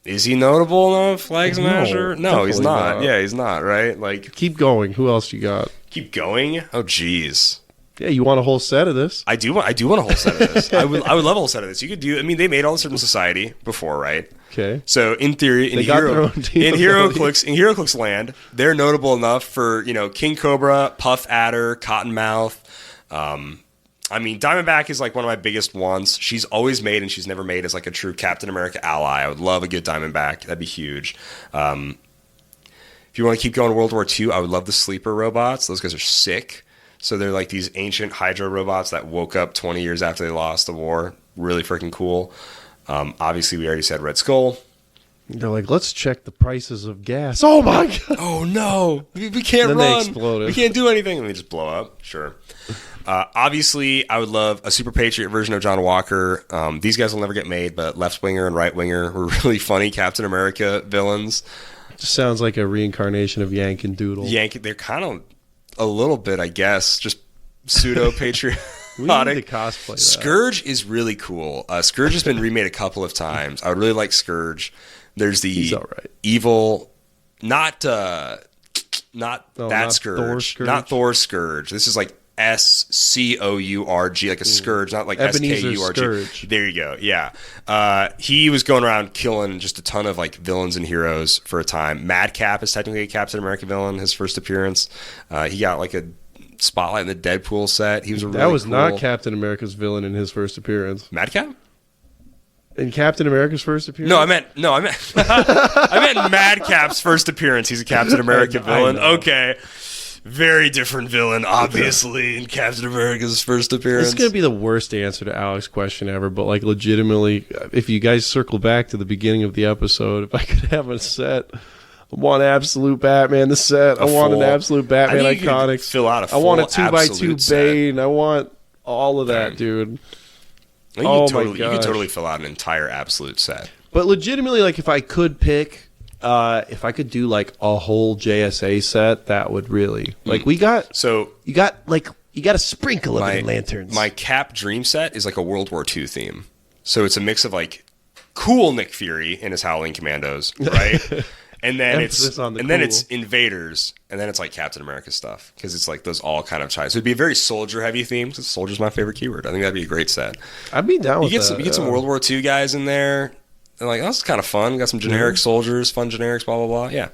is he notable enough? Flag Smasher? No, he's definitely not. not. Yeah, he's not, right? Like, Keep going. Who else you got? keep going? Oh, jeez. Yeah, you want a whole set of this? I do want a whole set of this. I would love a whole set of this. You could do, I mean, they made all the Serpent Society before, right? Okay. So in theory, They got their own team in abilities. HeroClix land, they're notable enough for, King Cobra, Puff Adder, Cottonmouth. I mean, Diamondback is like one of my biggest ones. She's always made, and she's never made as like a true Captain America ally. I would love a good Diamondback. That'd be huge. If you want to keep going World War II, I would love the sleeper robots. Those guys are sick. So they're like these ancient Hydra robots that woke up 20 years after they lost the war. Really freaking cool. Obviously, we already said Red Skull. They're like, let's check the prices of gas. Oh my god! Oh no, we can't Then run. they exploded. We can't do anything, and they just blow up. Sure. Obviously, I would love a Super Patriot version of John Walker. These guys will never get made, but Left Winger and Right Winger were really funny Captain America villains. Just sounds like a reincarnation of Yank and Doodle. They're kind of a little bit, I guess, just pseudo patriotic. We need to cosplay that. Scourge is really cool. Scourge has been remade a couple of times. I would really like Scourge. There's the He's all right. evil, not that not Scourge, Thor Scourge? not Thor Scourge. This is like SCOURG, like a scourge, not like Ebenezer SKURG. Scourge. There you go. Yeah. He was going around killing just a ton of like villains and heroes for a time. Madcap is technically a Captain America villain. His first appearance, he got like a spotlight in the Deadpool set. He was a really That was cool... not Captain America's villain in his first appearance. Madcap. In Captain America's first appearance? No, I meant I meant Madcap's first appearance. He's a Captain America I villain. know. Okay. Very different villain, obviously, in Captain America's first appearance. This is going to be the worst answer to Alex's question ever, but like legitimately, if you guys circle back to the beginning of the episode, if I could have a set, I want Absolute Batman, the set. I want an Absolute Batman I think you could Iconics. fill out a I want a full 2x2 Absolute set. Bane. I want all of that, Damn. dude. I think Oh you my could gosh. totally fill out an entire Absolute set. But legitimately, like if I could pick, if I could do like a whole JSA set, that would really like you got to sprinkle of it in lanterns. My Cap Dream set is like a World War II theme. So it's a mix of like cool Nick Fury in his Howling Commandos, right? And then Emphasis on the it's cool. Invaders, and then it's like Captain America stuff because it's like those all kind of ties. So it'd be a very soldier heavy theme. Because soldier's my favorite keyword. I think that'd be a great set. I'd be down with You that. get some World War II guys in there. They're like, oh, this is kind of fun. Got some generic soldiers, fun generics, blah blah blah. Yeah,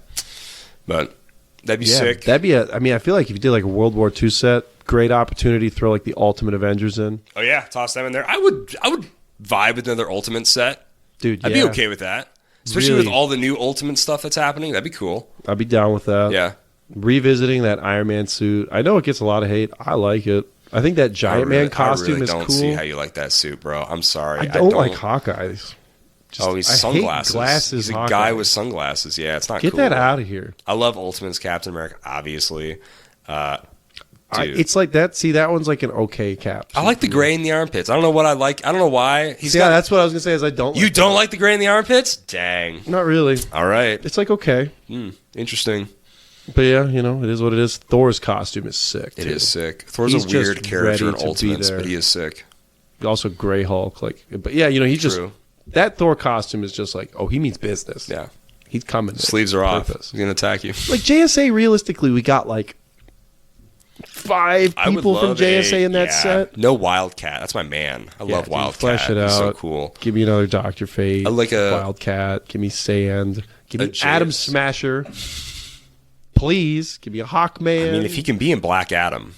but that'd be sick. That'd be I feel like if you did like a World War II set, great opportunity to throw like the Ultimate Avengers in. Oh yeah, toss them in there. I would vibe with another Ultimate set. Dude, I'd be okay with that. Especially Really? with all the new Ultimate stuff that's happening. That'd be cool. I'd be down with that. Yeah. Revisiting that Iron Man suit. I know it gets a lot of hate. I like it. I think that Giant Man costume is I don't cool. see how you like that suit, bro. I'm sorry. I don't like Hawkeye's. He's I hate sunglasses. glasses He's a Hawkeye. guy with sunglasses. Yeah, it's not Get cool. that out of here. I love Ultimate's Captain America, obviously. Dude. It's like that. See, that one's like an okay cap. I like the gray in the armpits. I don't know what I like. I don't know why. That's what I was gonna say. Is I don't. You like don't like the gray in the armpits? Dang. that. Not really. All right. It's like okay, Interesting. but yeah, it is what it is. Thor's costume is sick. It too. is sick. Thor's He's a weird just character in ready to be Ultimates, there. but he is sick. Also Grey Hulk. Like, but yeah, you know, he just True. that Thor costume is just like, oh, he means business. Yeah. He's coming. Sleeves are off. Purpose. He's going to attack you. Like JSA, realistically, we got like 5 I would people from love JSA in that set. No Wildcat. That's my man. I love dude, Wildcat. flesh it He's so out. cool. Give me another Dr. Fate. I like a- Wildcat. Give me Sand. Give me JS. Atom Smasher. Please. Give me a Hawkman. I mean, if he can be in Black Adam,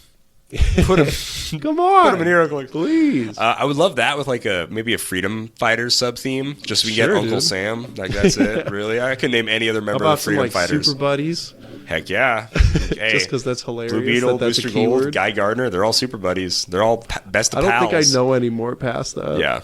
put him Come on. put him in HeroClix. Please. I would love that with like maybe a Freedom Fighters sub theme, just so we get Sure, Uncle dude. Sam. Like that's it, really. I could name any other How member about of the some Freedom like Fighters. Super Buddies? Heck yeah, hey, Just because that's hilarious. Blue Beetle, that's Booster a keyword. Gold, Guy Gardner, they're all super buddies. They're all best of I don't pals. think I know any more past that. Yeah,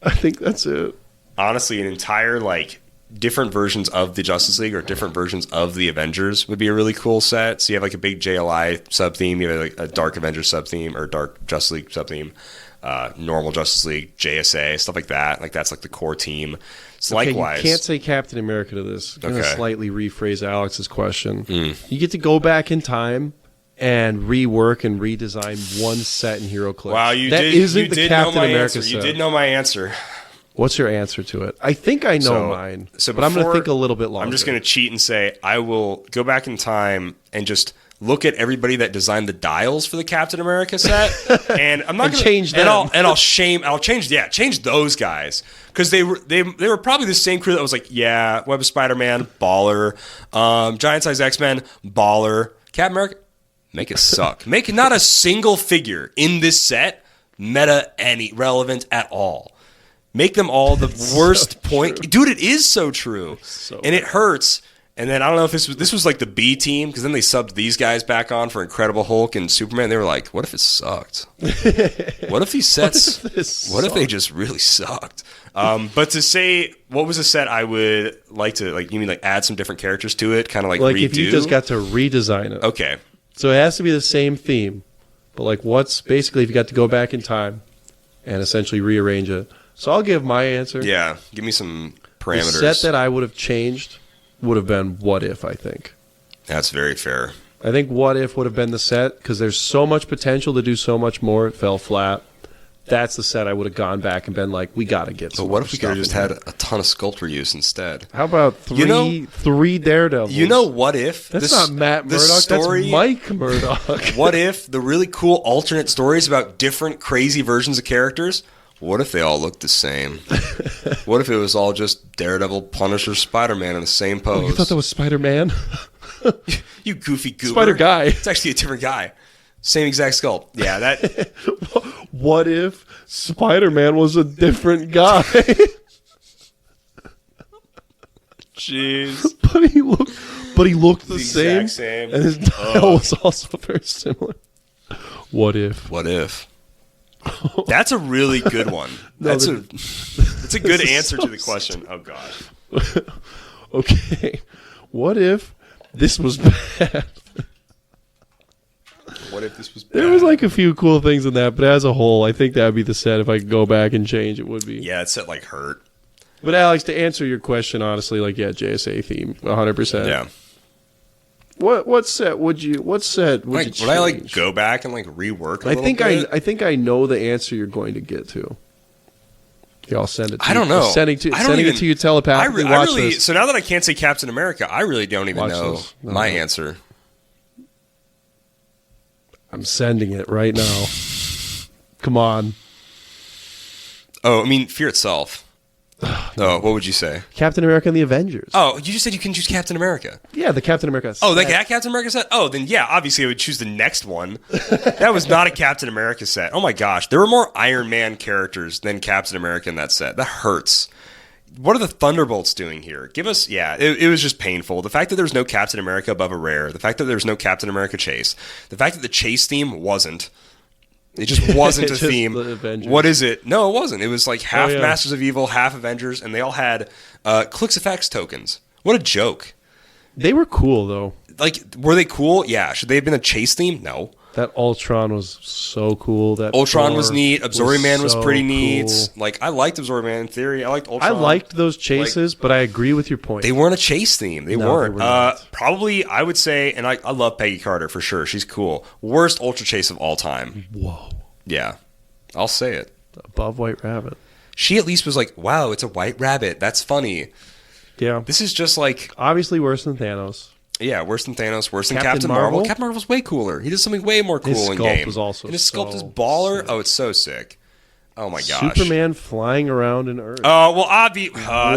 I think that's it. honestly, an entire like different versions of the Justice League or different versions of the Avengers would be a really cool set. So you have like a big JLI sub theme, you have like a Dark Avengers sub theme or Dark Justice League sub theme, normal Justice League, JSA, stuff like that. Like that's like the core team. So Okay, likewise, you can't say Captain America to this. I'm going to Okay. slightly rephrase Alex's question. You get to go back in time and rework and redesign one set in HeroClix. wow, you that did. isn't You the did Captain know my America answer. set. You did know my answer. What's your answer to it? I think I know So- mine, so but I'm going to before- think a little bit longer. I'm just going to cheat and say I will go back in time and just look at everybody that designed the dials for the Captain America set, and I'm not And going change and them. I'll change those guys because they were probably the same crew that was like, yeah, Web of Spider-Man, baller, Giant Size X-Men, baller, Captain America, make it suck, make it not a single figure in this set meta any relevant at all. Make them all the worst point. Dude, it is so true. And it hurts. And then I don't know if this was like the B team, because then they subbed these guys back on for Incredible Hulk and Superman. They were like, what if it sucked? What if these sets, what if they just really sucked? But to say, what was a set I would like to, like, you mean like add some different characters to it? Kind of like redo? if you just got to redesign it. Okay. So it has to be the same theme, but like what's basically if you got to go back in time and essentially rearrange it. So I'll give my answer. Yeah. Give me some The parameters. set that I would have changed would have been What If, I think. That's very fair. I think What If would have been the set because there's so much potential to do so much more. It fell flat. That's the set I would have gone back and been like, we got to get But some what more if we could have just stuff in had a ton of sculptor use instead? here. How about three Daredevils? You know what if? That's not Matt the Murdock. story- That's Mike Murdock. What if the really cool alternate stories about different crazy versions of characters? What if they all looked the same? What if it was all just Daredevil, Punisher, Spider-Man in the same pose? You thought that was Spider-Man? You goofy goober. Spider-Guy. It's actually a different guy. Same exact sculpt. Yeah, that. What if Spider-Man was a different guy? Jeez. but he looked the exact same, same. and his dial was also very similar. What if? What if? That's a really good one. That's a good this is answer so to the question. Oh god. Okay. What if this was bad? What if this was bad? There was like a few cool things in that, but as a whole, I think that would be the set. If I could go back and change, it would be. Yeah, it said like hurt. But Alex, to answer your question honestly, like JSA theme, 100%. Yeah. What set would you? What set would you Like, change? would I like go back and like rework a I little think bit? I think I know the answer you're going to get to. Yeah, I'll send it to I don't you. know. Sending it to you telepathically. I Watch really, this. so now that I can't say Captain America, I really don't even Watch know this. No, my no. answer. I'm sending it right now. Come on. Oh, I mean, Fear itself. Oh, what would you say? Captain America and the Avengers. Oh, you just said you can choose Captain America. Yeah, the Captain America. Oh, set. that Captain America set? Oh, then yeah, obviously I would choose the next one. That was not a Captain America set. Oh my gosh, there were more Iron Man characters than Captain America in that set. That hurts. What are the Thunderbolts doing here? Give us, yeah, it was just painful. The fact that there's no Captain America above a rare, the fact that there's no Captain America chase, the fact that the chase theme wasn't. It just wasn't a Just theme. the Avengers. What is it? No, it wasn't. It was like half yeah. Masters of Evil, half Avengers, and they all had Clixy tokens. What a joke. They were cool though. Like, were they cool? Yeah. Should they have been a chase theme? No. That Ultron was so cool. That Ultron was Thor neat. Absorbing Man was so pretty neat. cool. Like, I liked Absorbing Man in theory. I liked I Ultron. liked those chases, but I agree with your point. They weren't a chase theme. They No, weren't. they were not. Probably, I would say, and I love Peggy Carter for sure. She's cool. Worst Ultra chase of all time. Whoa. Yeah. I'll say it. Above White Rabbit. She at least was like, wow, it's a white rabbit. That's funny. Yeah. This is just like, Obviously worse than Thanos. yeah, worse than Thanos, worse than Captain Captain Marvel. Marvel? Captain Marvel's way cooler. He does something way more cool His in sculpt game. was also and his sculpt is so baller. sick. Oh, it's so sick. Oh my gosh. Superman flying around in Earth. Oh, well,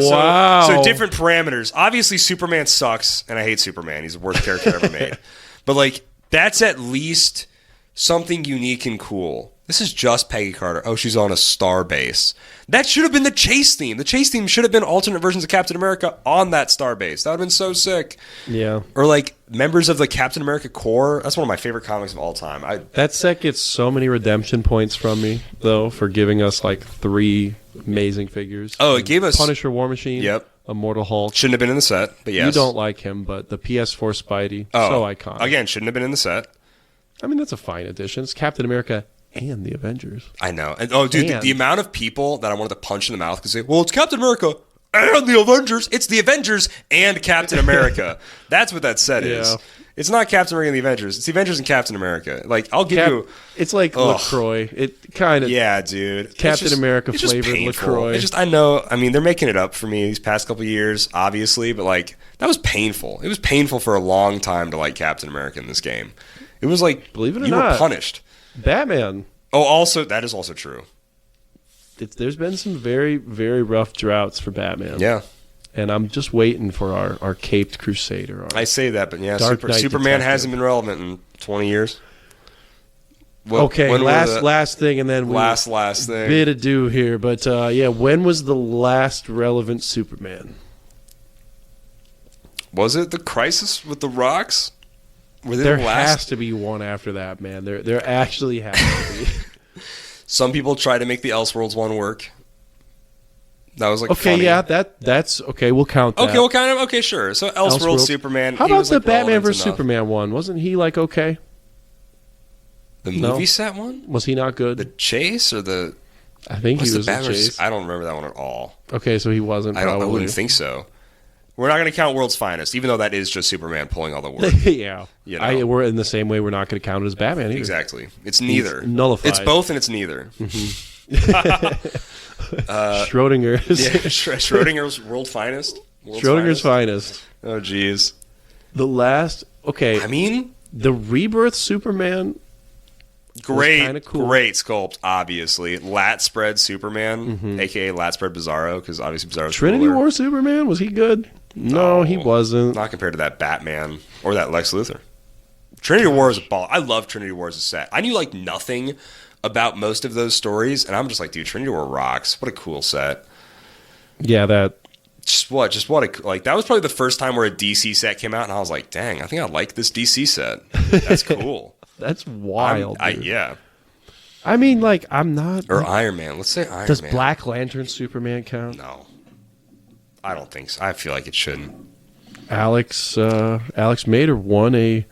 Wow. so different parameters. Obviously, Superman sucks, and I hate Superman. He's the worst character ever made. But, like, that's at least something unique and cool. This is just Peggy Carter. Oh, she's on a star base. That should have been the chase theme. The chase theme should have been alternate versions of Captain America on that star base. That would have been so sick. Yeah. Or, like, members of the Captain America Corps. That's one of my favorite comics of all time. That set gets so many redemption points from me, though, for giving us like 3 amazing figures. Oh, it gave us... Punisher, War Machine, Yep. Immortal Hulk. Shouldn't have been in the set, but yes. You don't like him, but the PS4 Spidey, so iconic. Again, shouldn't have been in the set. I mean, that's a fine addition. It's Captain America and the Avengers. I know. And, oh, dude, And- the amount of people that I wanted to punch in the mouth because say, well, it's Captain America and the Avengers. It's the Avengers and Captain America. That's what that set is. Yeah. It's not Captain America and the Avengers. It's the Avengers and Captain America. Like, I'll give you... It's like Ugh. LaCroix. It kind of... Yeah, dude. It's Captain America it's just flavored painful. LaCroix. It's just, I know, I mean, they're making it up for me these past couple of years, obviously, but, like, that was painful. It was painful for a long time to like Captain America in this game. It was like, Believe it or you not. were punished. Batman. Oh, also, that is also true. There's been some very, very rough droughts for Batman. Yeah. And I'm just waiting for our caped crusader. I say that, but yeah, Dark Knight Superman detective. hasn't been relevant in 20 years. Okay, when were last thing, and then we last thing. bit ado here. But yeah, when was the last relevant Superman? Was it the Crisis with the rocks? Were they There the last? has to be one after that, man. There actually has to be. Some people try to make the Elseworlds one work. That was like Okay, funny. yeah, that's okay. We'll count that. Okay, well, kind of. Okay, sure. So Elseworlds Superman. How he about was, the like, Batman relevant vs enough. Superman one? Wasn't he like okay? The No. movie set one? Was he not good? The Chase or the? I think What's he the was the Batman? Chase. I don't remember that one at all. Okay, so he wasn't. I Probably. wouldn't think so. We're not going to count World's Finest, even though that is just Superman pulling all the work. Yeah, You know. we're in the same way. We're not going to count it as Batman either. Exactly. It's neither. nullified. It's both and it's neither. Schrodinger's Yeah, Schrodinger's World Finest. World's Schrodinger's finest. Oh, jeez. The last. Okay, I mean, the Rebirth Superman. great, kinda cool. great sculpt, obviously. Lat spread Superman, a.k.a. Lat spread Bizarro, because obviously Bizarro's Trinity cooler. War Superman, was he good? No, he wasn't. Not compared to that Batman or that Lex Luthor. Trinity War is a ball. I love Trinity War as a set. I knew like nothing about most of those stories, and I'm just like, dude, Trinity War rocks. What a cool set. Yeah, that. Just what a, like, that was probably the first time where a DC set came out, and I was like, dang, I think I like this DC set. That's cool. That's wild. Dude. Yeah. I mean, like, I'm not. Or Iron Man. Let's say Iron Man. Does Black Lantern Superman count? No. I don't think so. I feel like it shouldn't. Alex Mader won a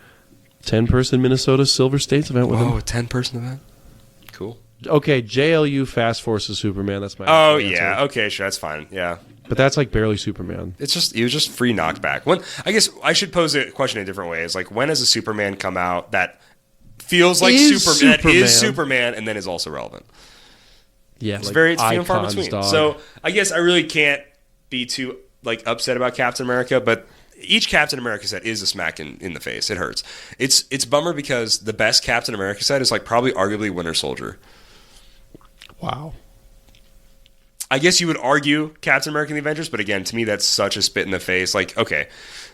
10-person Minnesota Silver States event with Whoa, him. a 10-person event? Cool. Okay, JLU Fast Forces Superman. That's my. Oh, answer. yeah. Okay, sure. That's fine. Yeah. But that's like barely Superman. It was just free knockback. When I guess I should pose a question in a different way. Is like, when has a Superman come out that feels like Is Superman, that is Superman. Superman, and then is also relevant? Yeah, It's like very few and far icons, between. dog. So I guess I really can't be too like upset about Captain America, but each Captain America set is a smack in the face. It hurts. It's a bummer because the best Captain America set is like probably arguably Winter Soldier. Wow. I guess you would argue Captain America and the Avengers, but again, to me, that's such a spit in the face. Like, okay,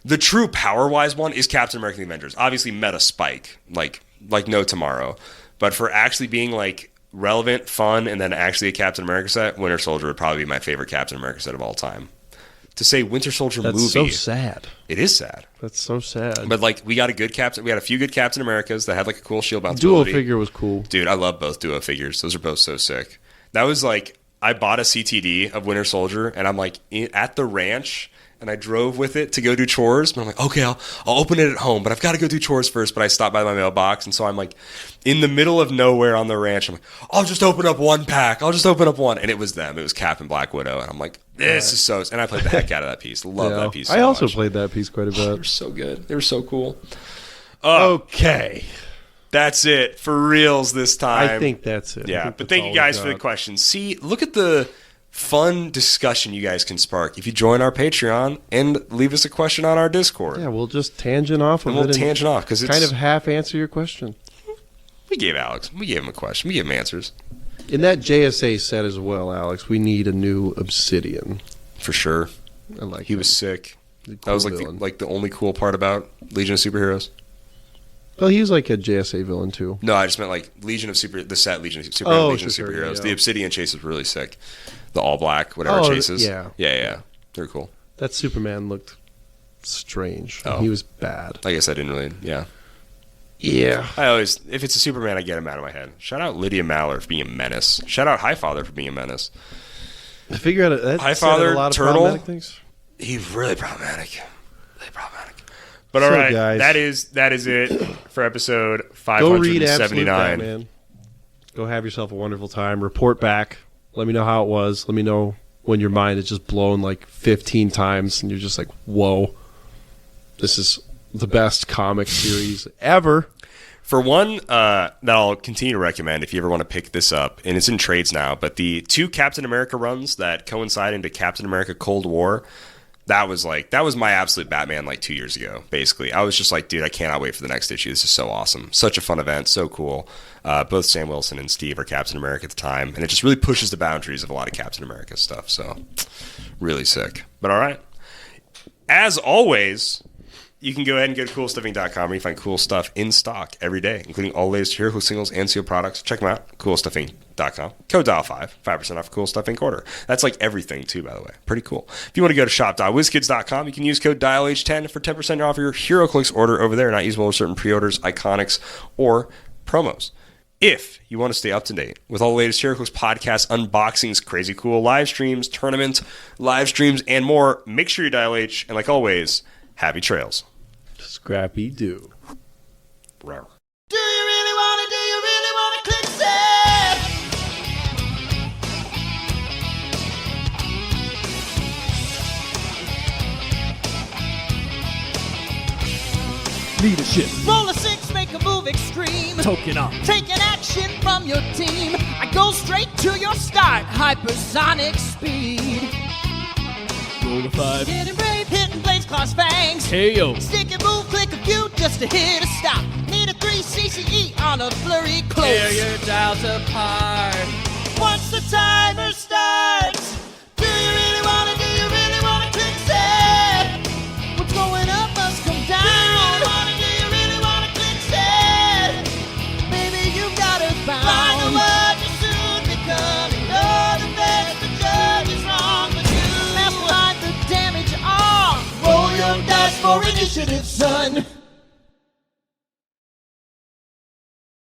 the true power-wise one is Captain America and the Avengers. Obviously, meta spike, like no tomorrow. But for actually being like relevant, fun, and then actually a Captain America set, Winter Soldier would probably be my favorite Captain America set of all time. To say Winter Soldier That's movie, so sad. it is sad. That's so sad. But like, we got a few good Captain Americas that had like a cool shield bounce Duo ability. figure was cool. Dude, I love both duo figures. Those are both so sick. That was like, I bought a CTD of Winter Soldier, and I'm like at the ranch, and I drove with it to go do chores. But I'm like, okay, I'll open it at home, but I've got to go do chores first. But I stopped by my mailbox, and so I'm like in the middle of nowhere on the ranch. I'm like, I'll just open up one pack. I'll just open up one, and it was them. It was Cap and Black Widow, and I'm like, this is so. And I played the heck out of that piece. Love Yeah. that piece. So I also much. played that piece quite a They were bit. so good. They were so cool. Okay. That's it for reals this time. I think that's it. Yeah, but thank you guys for the questions. See, look at the fun discussion you guys can spark if you join our Patreon and leave us a question on our Discord. Yeah, we'll just tangent off of and it. we'll tangent off because it's kind of half answer your question. We gave him a question. We gave him answers. In that JSA set as well, Alex, we need a new Obsidian. For sure. I like he him. was sick. Cool That was villain. the only cool part about Legion of Superheroes. Well, he was like a JSA villain too. No, I just meant like Legion of Super, the set Legion of Superheroes. Oh, Legion of sure, Superheroes. yeah. The Obsidian chase was really sick. The all black, whatever Oh, chases. yeah. Yeah. They're cool. That Superman looked strange. Oh. He was bad. I guess I didn't really. Yeah. Yeah. I always, if it's a Superman, I get him out of my head. Shout out Lydia Maller for being a menace. Shout out Highfather for being a menace. I figured out that Highfather, said a lot of Turtle. problematic things. He's really problematic. But all So, right, guys, that is it for episode Go read Absolute 579. Batman. Go have yourself a wonderful time. Report back. Let me know how it was. Let me know when your mind is just blown like 15 times and you're just like, whoa, this is the best comic series ever. For one, that I'll continue to recommend if you ever want to pick this up, and it's in trades now, but the 2 Captain America runs that coincide into Captain America Cold War, that was my absolute Batman like 2 years ago, basically. I was just like, dude, I cannot wait for the next issue. This is so awesome. Such a fun event, so cool. Both Sam Wilson and Steve are Captain America at the time, and it just really pushes the boundaries of a lot of Captain America stuff, so really sick. But all right. As always, you can go ahead and go to coolstuffing.com where you find cool stuff in stock every day, including all the latest HeroClix singles and sealed products. Check them out, coolstuffing.com. Code DIAL5, 5% off Cool Stuff Inc. order. That's like everything, too, by the way. Pretty cool. If you want to go to shop.wizkids.com, you can use code DIALH10 for 10% off your HeroClix order over there, not usable with certain pre-orders, iconics, or promos. If you want to stay up to date with all the latest HeroClix podcasts, unboxings, crazy cool live streams, tournaments, live streams, and more, make sure you dial H, and like always, happy trails. Scrappy Doo. Rawr. Do you really want to Clixy? Leadership. Roll a 6, make a move extreme. Token up. Taking action from your team. I go straight to your start. Hypersonic speed. Roll a 5. Getting brave, hitting blades, claws, fangs. KO. Stick and move, click a few just to hit a stop. Need a 3 CCE on a flurry close. Tear your dials apart. Once the timer starts, do you really want to Clixy? What's going up must come down. Do you really want to Clixy? Baby, you got it found. Find the word you soon become. You're the best, the judge is wrong, but you mastermind the damage on. Roll your dice for initiative, son.